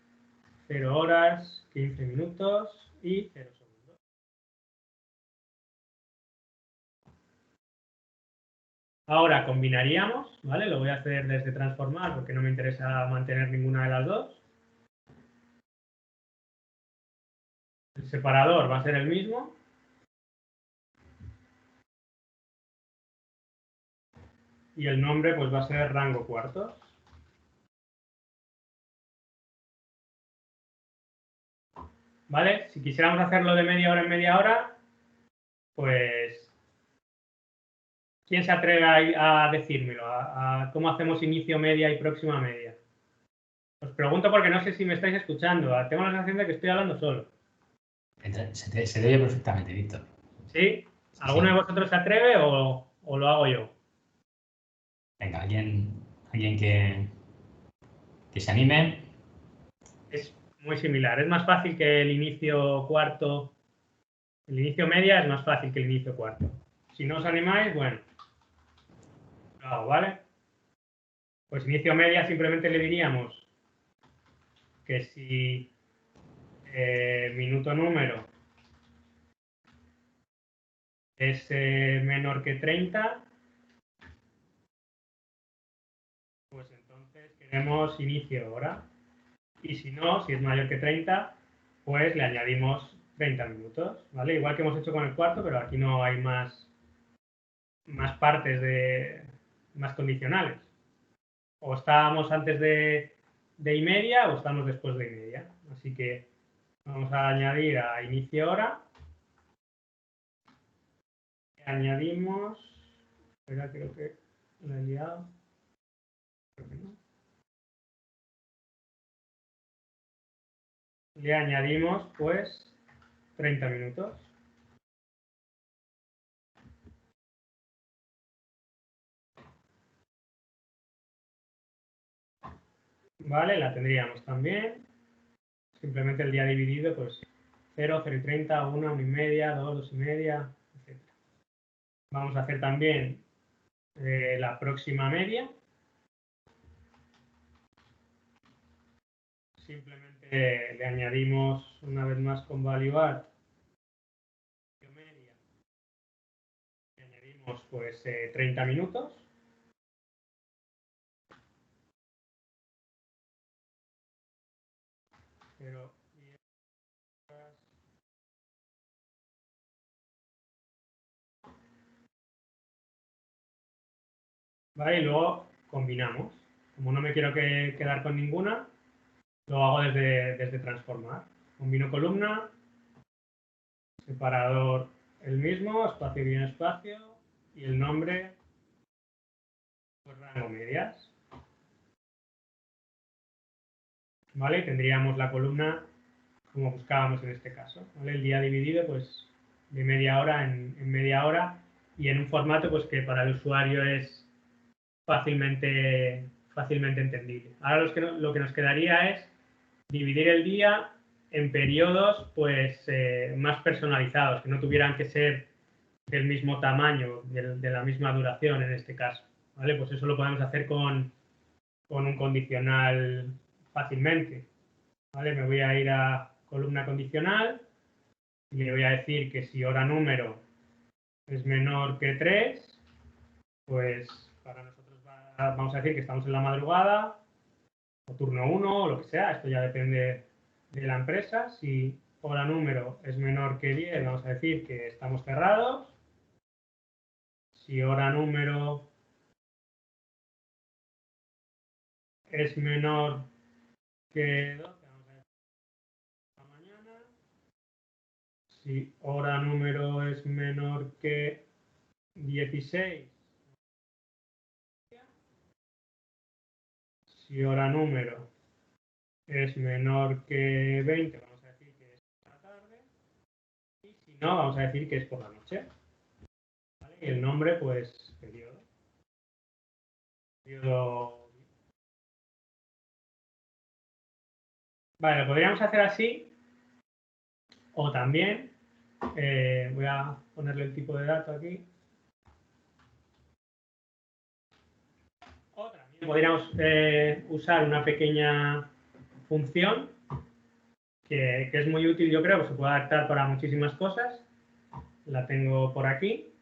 0 horas, 15 minutos y 0 segundos. Ahora combinaríamos, ¿vale? Lo voy a hacer desde transformar porque no me interesa mantener ninguna de las dos. El separador va a ser el mismo. Y el nombre pues va a ser rango cuartos. ¿Vale? Si quisiéramos hacerlo de media hora en media hora, pues ¿quién se atreve a decírmelo? A cómo hacemos inicio media y próxima media. Os pregunto porque no sé si me estáis escuchando. Tengo la sensación de que estoy hablando solo. Se te oye perfectamente, Víctor. ¿Sí? ¿Alguno de vosotros se atreve o lo hago yo? Venga, alguien que se anime. Es muy similar. Es más fácil que el inicio cuarto. El inicio media es más fácil que el inicio cuarto. Si no os animáis, bueno, lo hago, ¿vale? Pues inicio media simplemente le diríamos que si minuto número es menor que 30, pues entonces queremos inicio hora. Y si no, si es mayor que 30, pues le añadimos 30 minutos, ¿vale? Igual que hemos hecho con el cuarto, pero aquí no hay más partes más condicionales. O estábamos antes de y media o estamos después de y media. Así que vamos a añadir a inicio hora. Añadimos, espera, creo que lo he liado. Creo que no. Le añadimos pues 30 minutos. Vale, la tendríamos también. Simplemente el día dividido, pues 0, 0 y 30, 1, 1 y media, 2, 2 y media, etc. Vamos a hacer también la próxima media. Simplemente le añadimos una vez más con value media. Le añadimos pues 30 minutos. Pero ¿vale? Y luego combinamos. Como no me quiero quedar con ninguna, lo hago desde transformar. Combino columna, separador el mismo, espacio bien espacio, y el nombre, pues rango medias. ¿Vale? Y tendríamos la columna como buscábamos en este caso. ¿Vale? El día dividido, pues, de media hora en media hora y en un formato pues que para el usuario es fácilmente entendible. Ahora lo que nos quedaría es dividir el día en periodos pues más personalizados, que no tuvieran que ser del mismo tamaño, de la misma duración en este caso. ¿Vale? Pues eso lo podemos hacer con un condicional fácilmente. ¿Vale? Me voy a ir a columna condicional y le voy a decir que si hora número es menor que 3, pues para nosotros vamos a decir que estamos en la madrugada o turno 1 o lo que sea, esto ya depende de la empresa. Si hora número es menor que 10, vamos a decir que estamos cerrados. Si hora número es menor que 12, vamos a decir la mañana. Si hora número es menor que 16, si hora número es menor que 20, vamos a decir que es por la tarde. Y si no, vamos a decir que es por la noche. ¿Vale? Y el nombre, pues, periodo. Vale, lo podríamos hacer así. O también, voy a ponerle el tipo de dato aquí. O también podríamos usar una pequeña función que es muy útil, yo creo, que se puede adaptar para muchísimas cosas. La tengo por aquí.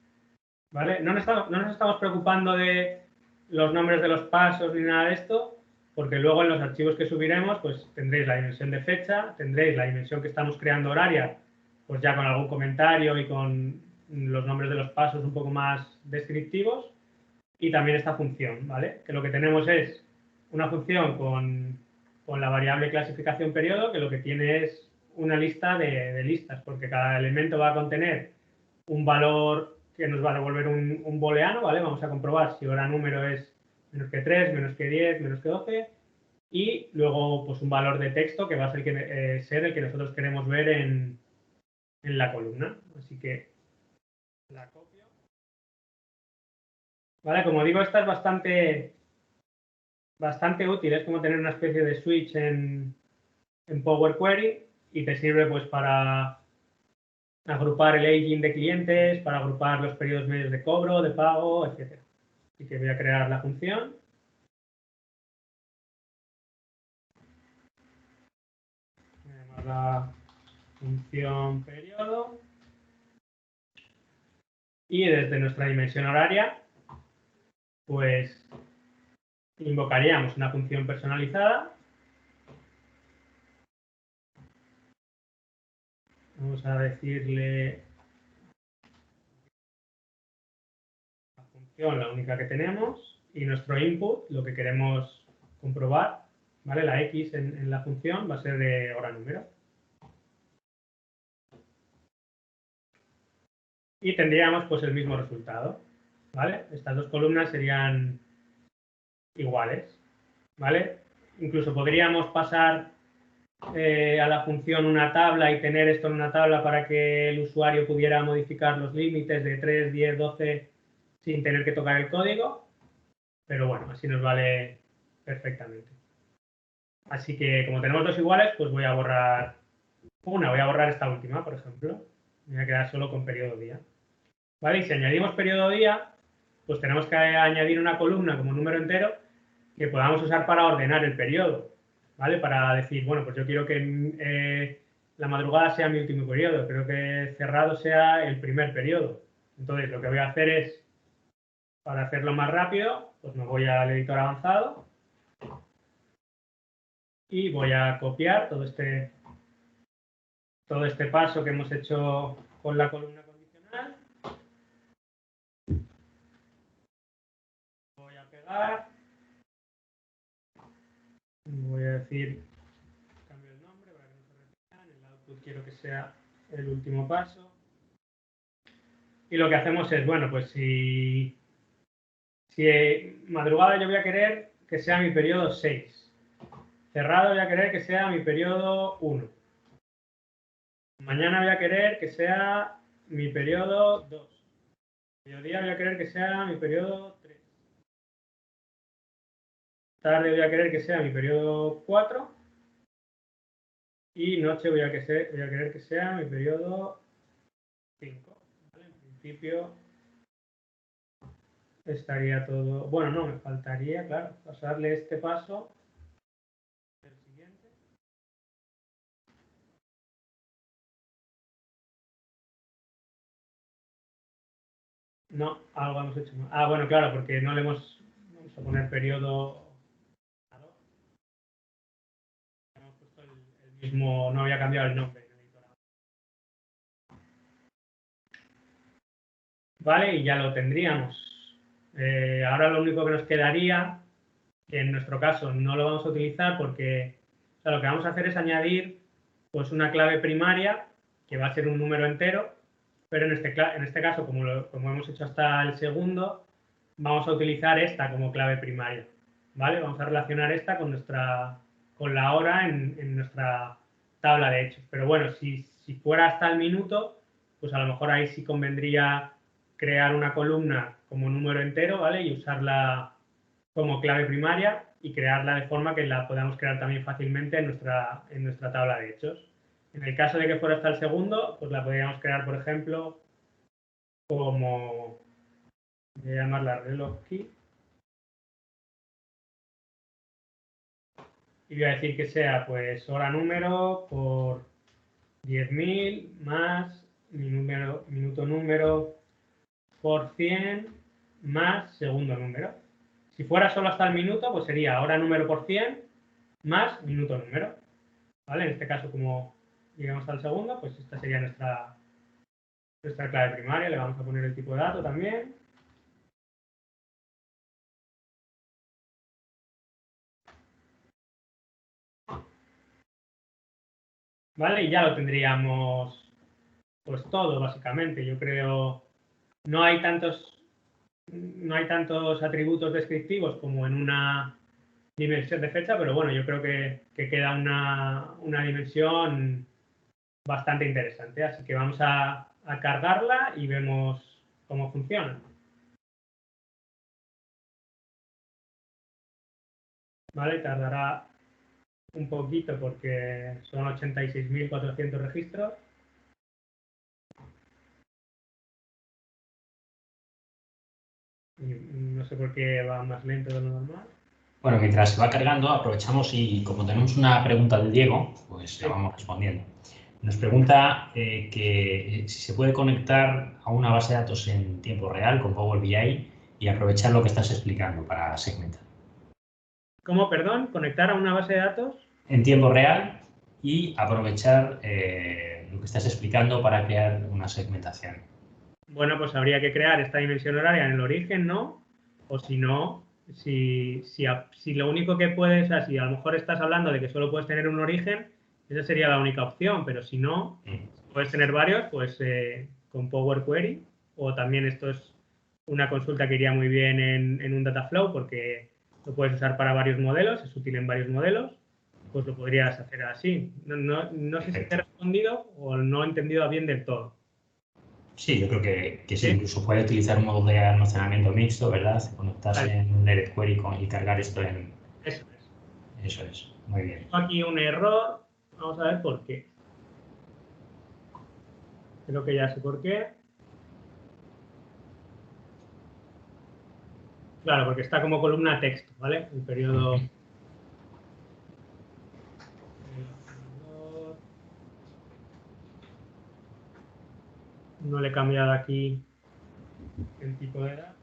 ¿Vale? No nos estamos preocupando de los nombres de los pasos ni nada de esto, porque luego en los archivos que subiremos, pues tendréis la dimensión de fecha, tendréis la dimensión que estamos creando horaria, pues ya con algún comentario y con los nombres de los pasos un poco más descriptivos, y también esta función, ¿vale? Que lo que tenemos es una función con la variable clasificación periodo, que lo que tiene es una lista de listas, porque cada elemento va a contener un valor que nos va a devolver un booleano, ¿vale? Vamos a comprobar si hora número es menos que 3, menos que 10, menos que 12, y luego pues un valor de texto que va a ser el que nosotros queremos ver en la columna. Así que la copio. Vale, como digo, esta es bastante útil, es como tener una especie de switch en Power Query y te sirve pues para agrupar el aging de clientes, para agrupar los periodos medios de cobro, de pago, etc. Así que voy a crear la función. La función periodo. Y desde nuestra dimensión horaria, pues invocaríamos una función personalizada. Vamos a decirle la función, la única que tenemos, y nuestro input, lo que queremos comprobar, ¿vale? La X en la función va a ser de hora número. Y tendríamos pues el mismo resultado, ¿vale? Estas dos columnas serían iguales, ¿vale? Incluso podríamos pasar a la función una tabla y tener esto en una tabla para que el usuario pudiera modificar los límites de 3, 10, 12 sin tener que tocar el código, pero bueno, así nos vale perfectamente. Así que como tenemos dos iguales, pues voy a borrar esta última, por ejemplo. Me voy a quedar solo con periodo día. ¿Vale? Y si añadimos periodo día, pues tenemos que añadir una columna como número entero que podamos usar para ordenar el periodo, ¿vale? Para decir, bueno, pues yo quiero que la madrugada sea mi último periodo, creo que cerrado sea el primer periodo. Entonces, lo que voy a hacer es, para hacerlo más rápido, pues me voy al editor avanzado y voy a copiar todo este paso que hemos hecho con la columna condicional. Voy a pegar. Voy a decir, cambio el nombre para que no se repitan. El output quiero que sea el último paso. Y lo que hacemos es, bueno, pues si madrugada yo voy a querer que sea mi periodo 6. Cerrado voy a querer que sea mi periodo 1. Mañana voy a querer que sea mi periodo 2. Mediodía voy a querer que sea mi periodo 3. Tarde voy a querer que sea mi periodo 4. Y noche voy a querer que sea mi periodo 5. ¿Vale? En principio estaría todo... Bueno, no, me faltaría, claro, pasarle este paso. El siguiente. No, algo hemos hecho mal. Ah, bueno, claro, porque no le hemos... Vamos a poner periodo... Hemos puesto el mismo... No había cambiado el nombre. Vale, y ya lo tendríamos. Ahora lo único que nos quedaría, que en nuestro caso no lo vamos a utilizar porque o sea, lo que vamos a hacer es añadir pues una clave primaria que va a ser un número entero, pero en este caso, como hemos hecho hasta el segundo, vamos a utilizar esta como clave primaria. ¿vale? Vamos a relacionar esta con la hora en nuestra tabla de hechos. Pero bueno, si fuera hasta el minuto, pues a lo mejor ahí sí convendría crear una columna como número entero, ¿vale? Y usarla como clave primaria y crearla de forma que la podamos crear también fácilmente en nuestra tabla de hechos. En el caso de que fuera hasta el segundo, pues la podríamos crear, por ejemplo, como, voy a llamarla reloj key. Y voy a decir que sea, pues, hora número por 10.000 más minuto número por 100 más segundo número. Si fuera solo hasta el minuto, pues sería hora número por 100 más minuto número. ¿Vale? En este caso, como llegamos al segundo, pues esta sería nuestra clave primaria. Le vamos a poner el tipo de dato también. ¿Vale? Y ya lo tendríamos pues todo, básicamente. Yo creo, no hay tantos atributos descriptivos como en una dimensión de fecha, pero bueno, yo creo que queda una dimensión bastante interesante. Así que vamos a cargarla y vemos cómo funciona. ¿Vale? Tardará un poquito porque son 86.400 registros. Y no sé por qué va más lento de lo normal. Bueno, mientras se va cargando, aprovechamos y como tenemos una pregunta de Diego, pues la vamos respondiendo. Nos pregunta que si se puede conectar a una base de datos en tiempo real con Power BI y aprovechar lo que estás explicando para segmentar. ¿Cómo, perdón? ¿Conectar a una base de datos? En tiempo real y aprovechar lo que estás explicando para crear una segmentación. Bueno, pues habría que crear esta dimensión horaria en el origen, ¿no? O si no, si lo único que puedes, o si a lo mejor estás hablando de que solo puedes tener un origen, esa sería la única opción, pero si no, puedes tener varios, pues con Power Query, o también esto es una consulta que iría muy bien en un Dataflow porque lo puedes usar para varios modelos, es útil en varios modelos, pues lo podrías hacer así. No sé si te he respondido o no he entendido bien del todo. Sí, yo creo que sí, incluso puede utilizar un modo de almacenamiento mixto, ¿verdad? Conectarse en Direct Query y cargar esto en... Eso es. Eso es, muy bien. Tengo aquí un error, vamos a ver por qué. Creo que ya sé por qué. Claro, porque está como columna texto, ¿vale? El periodo... No le he cambiado aquí el tipo de datos.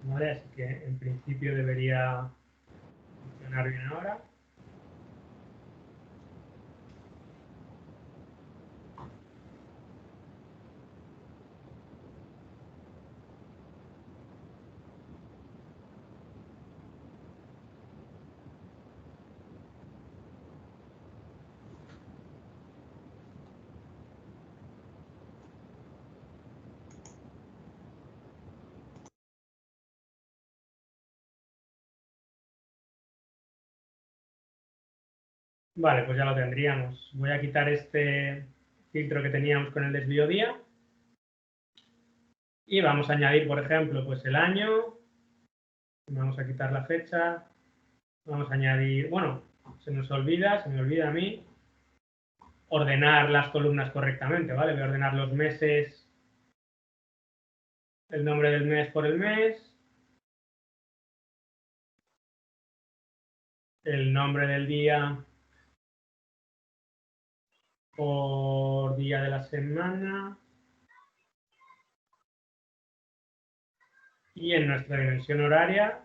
Vale, así que en principio debería funcionar bien ahora. Vale, pues ya lo tendríamos. Voy a quitar este filtro que teníamos con el desvío día. Y vamos a añadir, por ejemplo, pues el año. Vamos a quitar la fecha. Vamos a añadir, bueno, se me olvida a mí, ordenar las columnas correctamente, ¿vale? Voy a ordenar los meses, el nombre del mes por el mes, el nombre del día por día de la semana y en nuestra dimensión horaria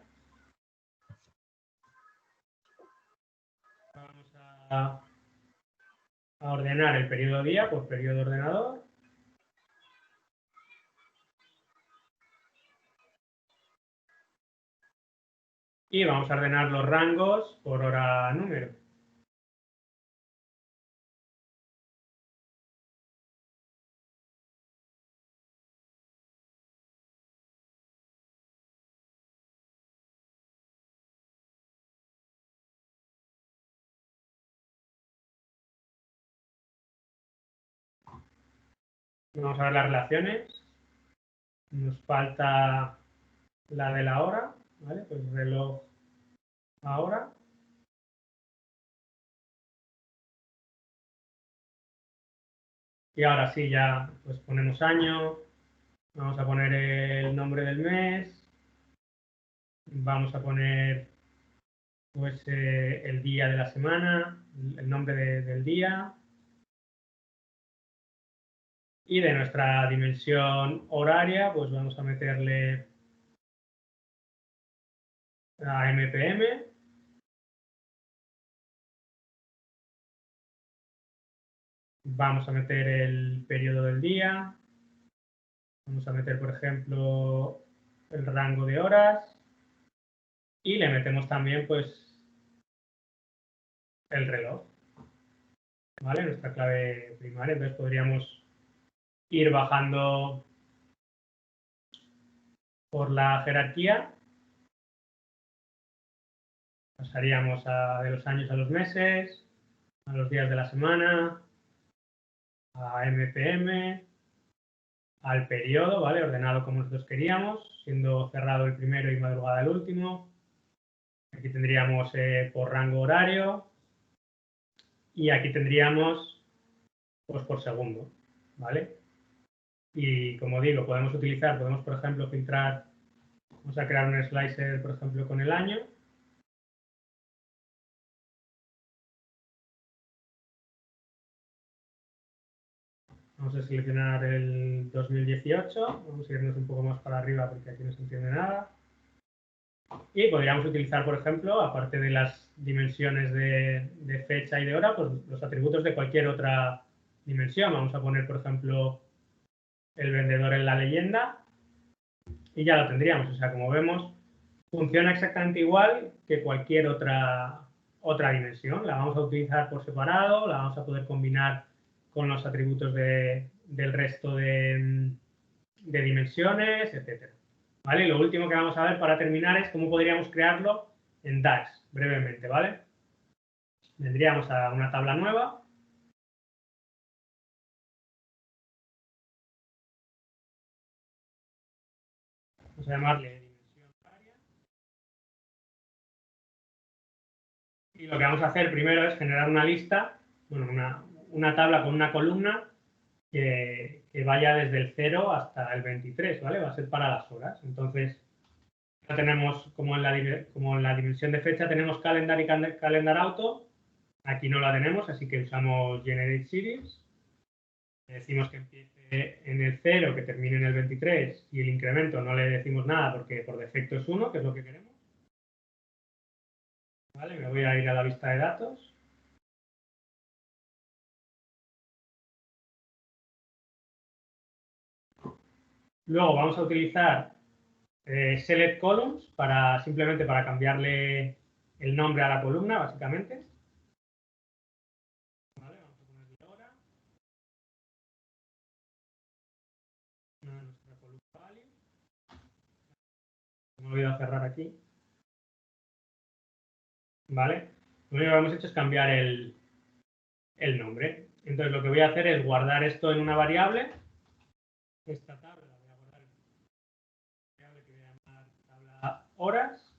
vamos a ordenar el periodo día por periodo ordenador. Y vamos a ordenar los rangos por hora número. Vamos a ver las relaciones. Nos falta la de la hora, ¿vale? Pues reloj ahora. Y ahora sí, ya pues ponemos año, vamos a poner el nombre del mes, vamos a poner pues el día de la semana, el nombre del día y de nuestra dimensión horaria pues vamos a meterle a MPM. Vamos a meter el periodo del día, vamos a meter por ejemplo el rango de horas y le metemos también pues el reloj, ¿vale? Nuestra clave primaria. Entonces podríamos ir bajando por la jerarquía. Pasaríamos de los años a los meses, a los días de la semana, a MPM, al periodo, ¿vale? Ordenado como nosotros queríamos, siendo cerrado el primero y madrugada el último. Aquí tendríamos por rango horario y aquí tendríamos pues por segundo, ¿vale? Y como digo, podemos por ejemplo filtrar, vamos a crear un slicer, por ejemplo, con el año. Vamos a seleccionar el 2018, vamos a irnos un poco más para arriba porque aquí no se entiende nada. Y podríamos utilizar, por ejemplo, aparte de las dimensiones de fecha y de hora, pues los atributos de cualquier otra dimensión. Vamos a poner, por ejemplo, el vendedor en la leyenda y ya lo tendríamos. O sea, como vemos, funciona exactamente igual que cualquier otra dimensión. La vamos a utilizar por separado, la vamos a poder combinar con los atributos del resto de dimensiones, etcétera. ¿Vale? Y lo último que vamos a ver para terminar es cómo podríamos crearlo en DAX, brevemente, ¿vale? Vendríamos a una tabla nueva. Vamos a llamarle dimensión horaria. Y lo que vamos a hacer primero es generar una lista, bueno, una tabla con una columna que vaya desde el 0 hasta el 23, ¿vale? Va a ser para las horas. Entonces, ya tenemos, como en la dimensión de fecha, tenemos calendar y calendar auto. Aquí no la tenemos, así que usamos generate series. Decimos que empiece en el 0, que termine en el 23 y el incremento no le decimos nada porque por defecto es 1, que es lo que queremos. ¿Vale? Me voy a ir a la vista de datos. Luego vamos a utilizar select columns simplemente para cambiarle el nombre a la columna, básicamente. ¿Vale? Vamos a ponerle hora. Nuestra columna value. Me he olvidado cerrar aquí. ¿Vale? Lo único que hemos hecho es cambiar el nombre. Entonces lo que voy a hacer es guardar esto en una variable. Esta tabla la voy a guardar en una variable que voy a llamar tabla horas.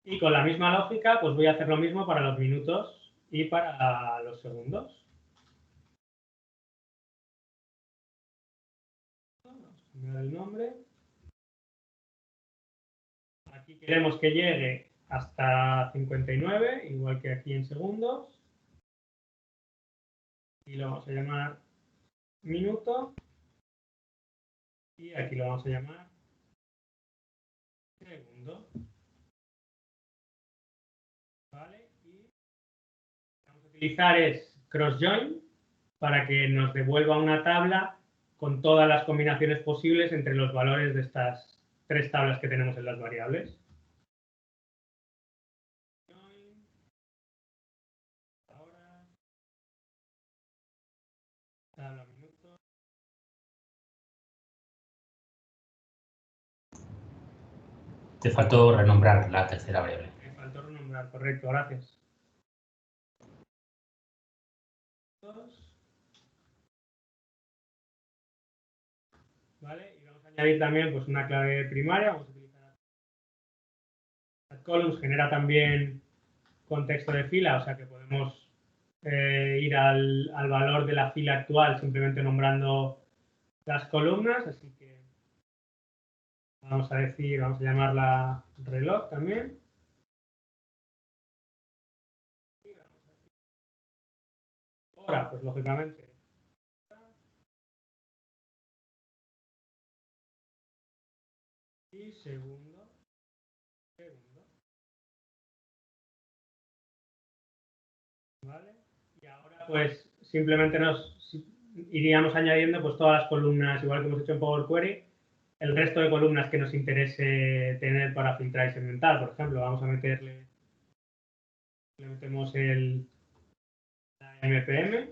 Y con la misma lógica, pues voy a hacer lo mismo para los minutos y para los segundos. Vamos a cambiar el nombre. Aquí queremos que llegue hasta 59, igual que aquí en segundos. Y lo vamos a llamar minuto. Y aquí lo vamos a llamar segundo. ¿Vale? Y lo que vamos a utilizar es cross-join para que nos devuelva una tabla con todas las combinaciones posibles entre los valores de estas tres tablas que tenemos en las variables. Ahora, tabla minuto. Te faltó renombrar la tercera variable. Me faltó renombrar, correcto, gracias. ¿vale? Y vamos a añadir también pues, una clave primaria. Vamos a utilizar columns, genera también contexto de fila, o sea que podemos ir al valor de la fila actual simplemente nombrando las columnas, así que vamos a llamarla reloj también. Hora, pues lógicamente. Y segundo. ¿Vale? Y ahora pues simplemente iríamos añadiendo pues todas las columnas, igual que hemos hecho en Power Query, el resto de columnas que nos interese tener para filtrar y segmentar. Por ejemplo, vamos a le metemos la MPM.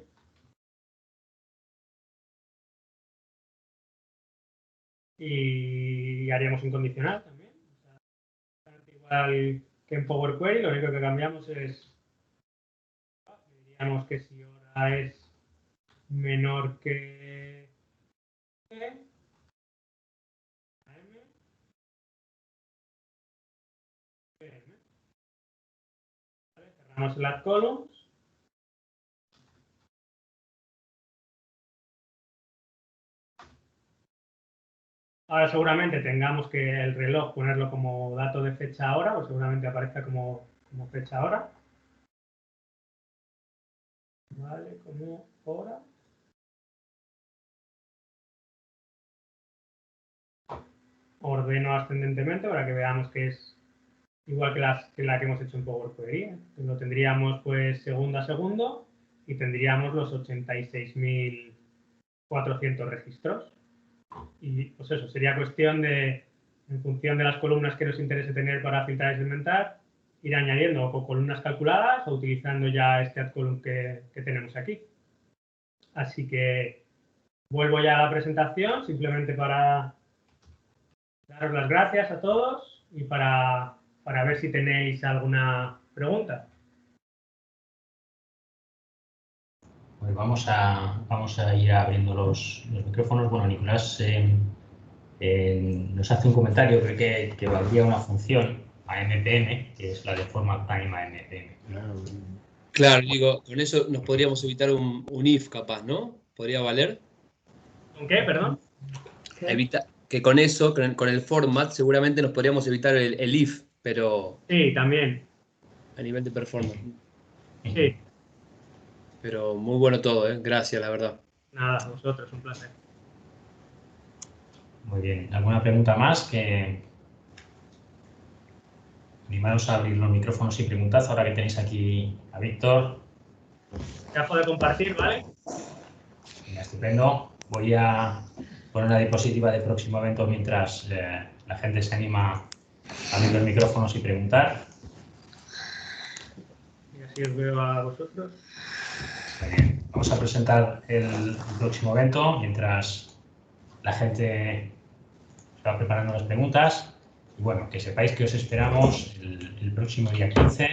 Y haríamos un condicional también. O sea, igual que en Power Query, lo único que cambiamos es, diríamos que si hora es menor que cerramos el add columns. Ahora seguramente tengamos que el reloj ponerlo como dato de fecha hora, o seguramente aparezca como fecha hora. Vale, como hora. Ordeno ascendentemente para que veamos que es igual que la que hemos hecho en Power Query. Lo tendríamos pues segundo a segundo y tendríamos los 86.400 registros. Y pues eso, sería cuestión de, en función de las columnas que nos interese tener para filtrar y segmentar, ir añadiendo o con columnas calculadas o utilizando ya este add column que tenemos aquí. Así que vuelvo ya a la presentación, simplemente para daros las gracias a todos y para ver si tenéis alguna pregunta. Pues vamos a ir abriendo los micrófonos. Bueno, Nicolás nos hace un comentario que valdría una función a MPM, que es la de format time a MPM. Claro, digo, con eso nos podríamos evitar un if capaz, ¿no? ¿Podría valer? ¿Con qué, perdón? Que con eso, con el format, seguramente nos podríamos evitar el if, pero... Sí, también. A nivel de performance. Sí. Pero muy bueno todo, ¿eh? Gracias, la verdad. Nada, a vosotros, un placer. Muy bien. ¿Alguna pregunta más? Animaros a abrir los micrófonos y preguntad ahora que tenéis aquí a Víctor. Dejo de compartir, ¿vale? Venga, estupendo. Voy a poner una diapositiva de próximo evento mientras la gente se anima a abrir los micrófonos y preguntar. Y así os veo a vosotros. Muy bien. Vamos a presentar el próximo evento mientras la gente se va preparando las preguntas. Y bueno, que sepáis que os esperamos el próximo día 15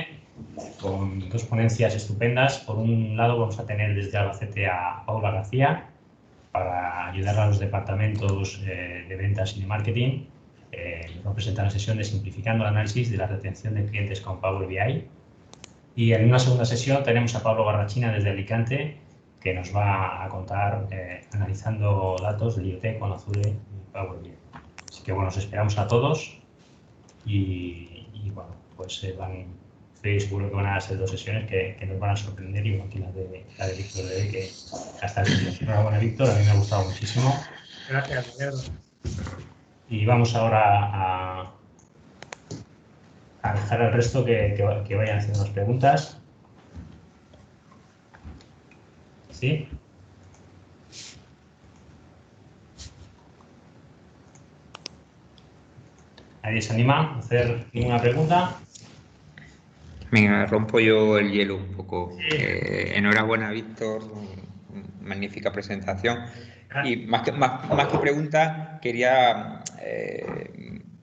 con dos ponencias estupendas. Por un lado vamos a tener desde Albacete a Paula García para ayudar a los departamentos de ventas y de marketing. Nos va a presentar una sesión de simplificando el análisis de la retención de clientes con Power BI. Y en una segunda sesión tenemos a Pablo Barrachina desde Alicante, que nos va a contar analizando datos del IoT con Azure y Power BI. Así que bueno, os esperamos a todos y bueno, pues estoy seguro que van a ser dos sesiones que nos van a sorprender, igual que la de Víctor Leve, que hasta el día. Enhorabuena, Víctor, a mí me ha gustado muchísimo. Gracias, Pedro. Y vamos ahora a dejar al resto que vayan haciendo las preguntas. ¿Sí? ¿Nadie se anima a hacer ninguna pregunta? Venga, rompo yo el hielo un poco. Enhorabuena, Víctor. Magnífica presentación. Y más que preguntas, quería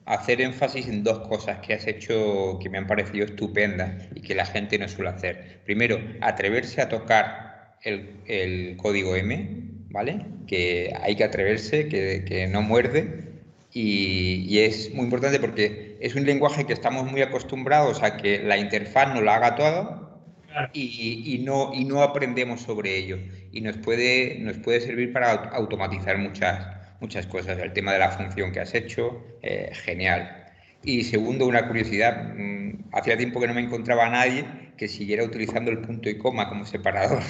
hacer énfasis en dos cosas que has hecho que me han parecido estupendas y que la gente no suele hacer. Primero, atreverse a tocar el código M, ¿vale? Que hay que atreverse, que no muerde. Y es muy importante porque es un lenguaje que estamos muy acostumbrados a que la interfaz nos lo haga todo Claro. y no aprendemos sobre ello. Y nos puede servir para automatizar muchas cosas. El tema de la función que has hecho, genial. Y segundo, una curiosidad, hacía tiempo que no me encontraba a nadie que siguiera utilizando el punto y coma como separador.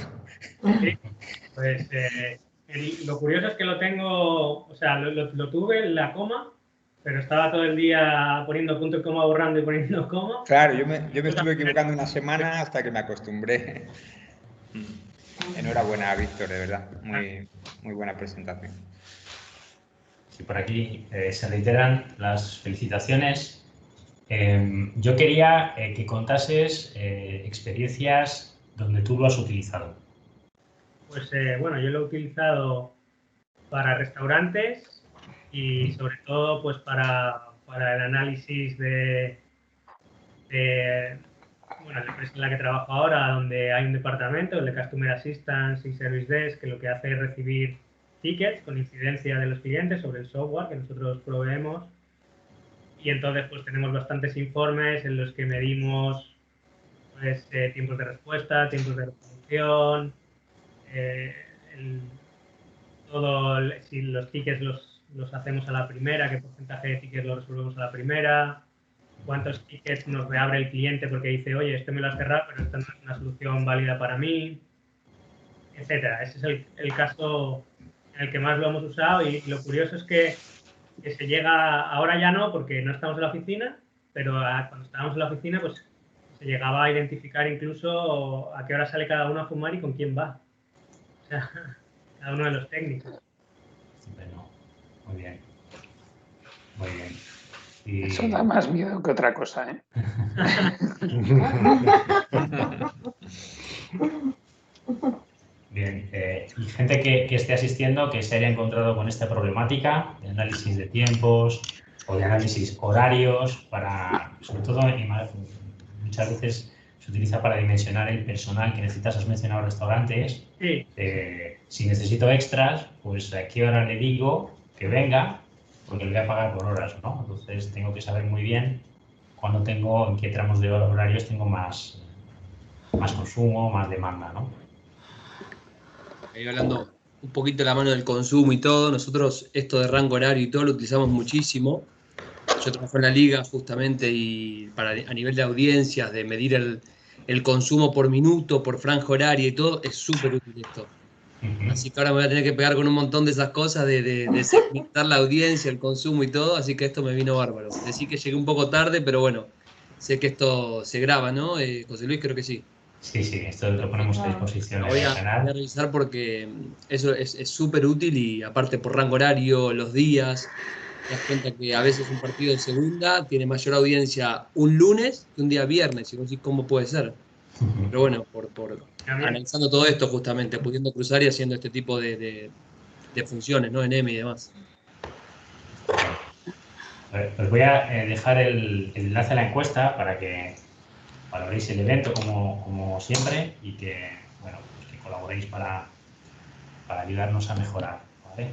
Sí, pues lo curioso es que lo tengo, o sea, lo tuve en la coma, pero estaba todo el día poniendo punto y coma, borrando y poniendo coma. Claro, yo me estuve equivocando una semana hasta que me acostumbré. Enhorabuena, Víctor, de verdad. Muy buena presentación. Sí, por aquí se reiteran las felicitaciones. Yo quería que contases experiencias donde tú lo has utilizado. Pues bueno, yo lo he utilizado para restaurantes y sobre todo pues para el análisis de bueno, la empresa en la que trabajo ahora, donde hay un departamento, el de Customer Assistance y Service Desk, que lo que hace es recibir tickets con incidencia de los clientes sobre el software que nosotros proveemos. Y entonces pues tenemos bastantes informes en los que medimos pues, tiempos de respuesta, tiempos de resolución, si los tickets los hacemos a la primera, qué porcentaje de tickets los resolvemos a la primera, cuántos tickets nos reabre el cliente porque dice, oye, este me lo has cerrado, pero esta no es una solución válida para mí, etcétera. Ese es el caso en el que más lo hemos usado y lo curioso es que se llega, ahora ya no porque no estamos en la oficina, pero cuando estábamos en la oficina pues se llegaba a identificar incluso a qué hora sale cada uno a fumar y con quién va. O sea, cada uno de los técnicos. Bueno, muy bien. Muy bien. Y... Eso da más miedo que otra cosa, ¿eh? Bien, y gente que esté asistiendo que se haya encontrado con esta problemática de análisis de tiempos o de análisis horarios para, sobre todo, muchas veces se utiliza para dimensionar el personal que necesitas. Has mencionado restaurantes. Sí. Si necesito extras, pues a qué hora le digo que venga, porque le voy a pagar por horas, ¿no? Entonces tengo que saber muy bien cuándo tengo, en qué tramos de horarios tengo más consumo, más demanda, ¿no? Ahí hablando un poquito de la mano del consumo y todo, nosotros esto de rango horario y todo lo utilizamos muchísimo. Yo trabajo en la liga justamente y a nivel de audiencias, de medir el consumo por minuto, por franja horaria y todo, es súper útil esto. Así que ahora me voy a tener que pegar con un montón de esas cosas de segmentar la audiencia, el consumo y todo, así que esto me vino bárbaro. Decir que llegué un poco tarde, pero bueno, sé que esto se graba, ¿no? José Luis, creo que sí. Sí, esto lo ponemos a disposición Voy en el a canal. revisar porque eso es súper útil y aparte por rango horario, los días, te das cuenta que a veces un partido de segunda tiene mayor audiencia un lunes que un día viernes, y vos decís, ¿cómo puede ser? Pero bueno, por analizando todo esto justamente, pudiendo cruzar y haciendo este tipo de funciones, ¿no? En M y demás. Os voy a dejar el enlace a la encuesta para que valoréis el evento como siempre y que, bueno, pues que colaboréis para ayudarnos a mejorar, ¿vale?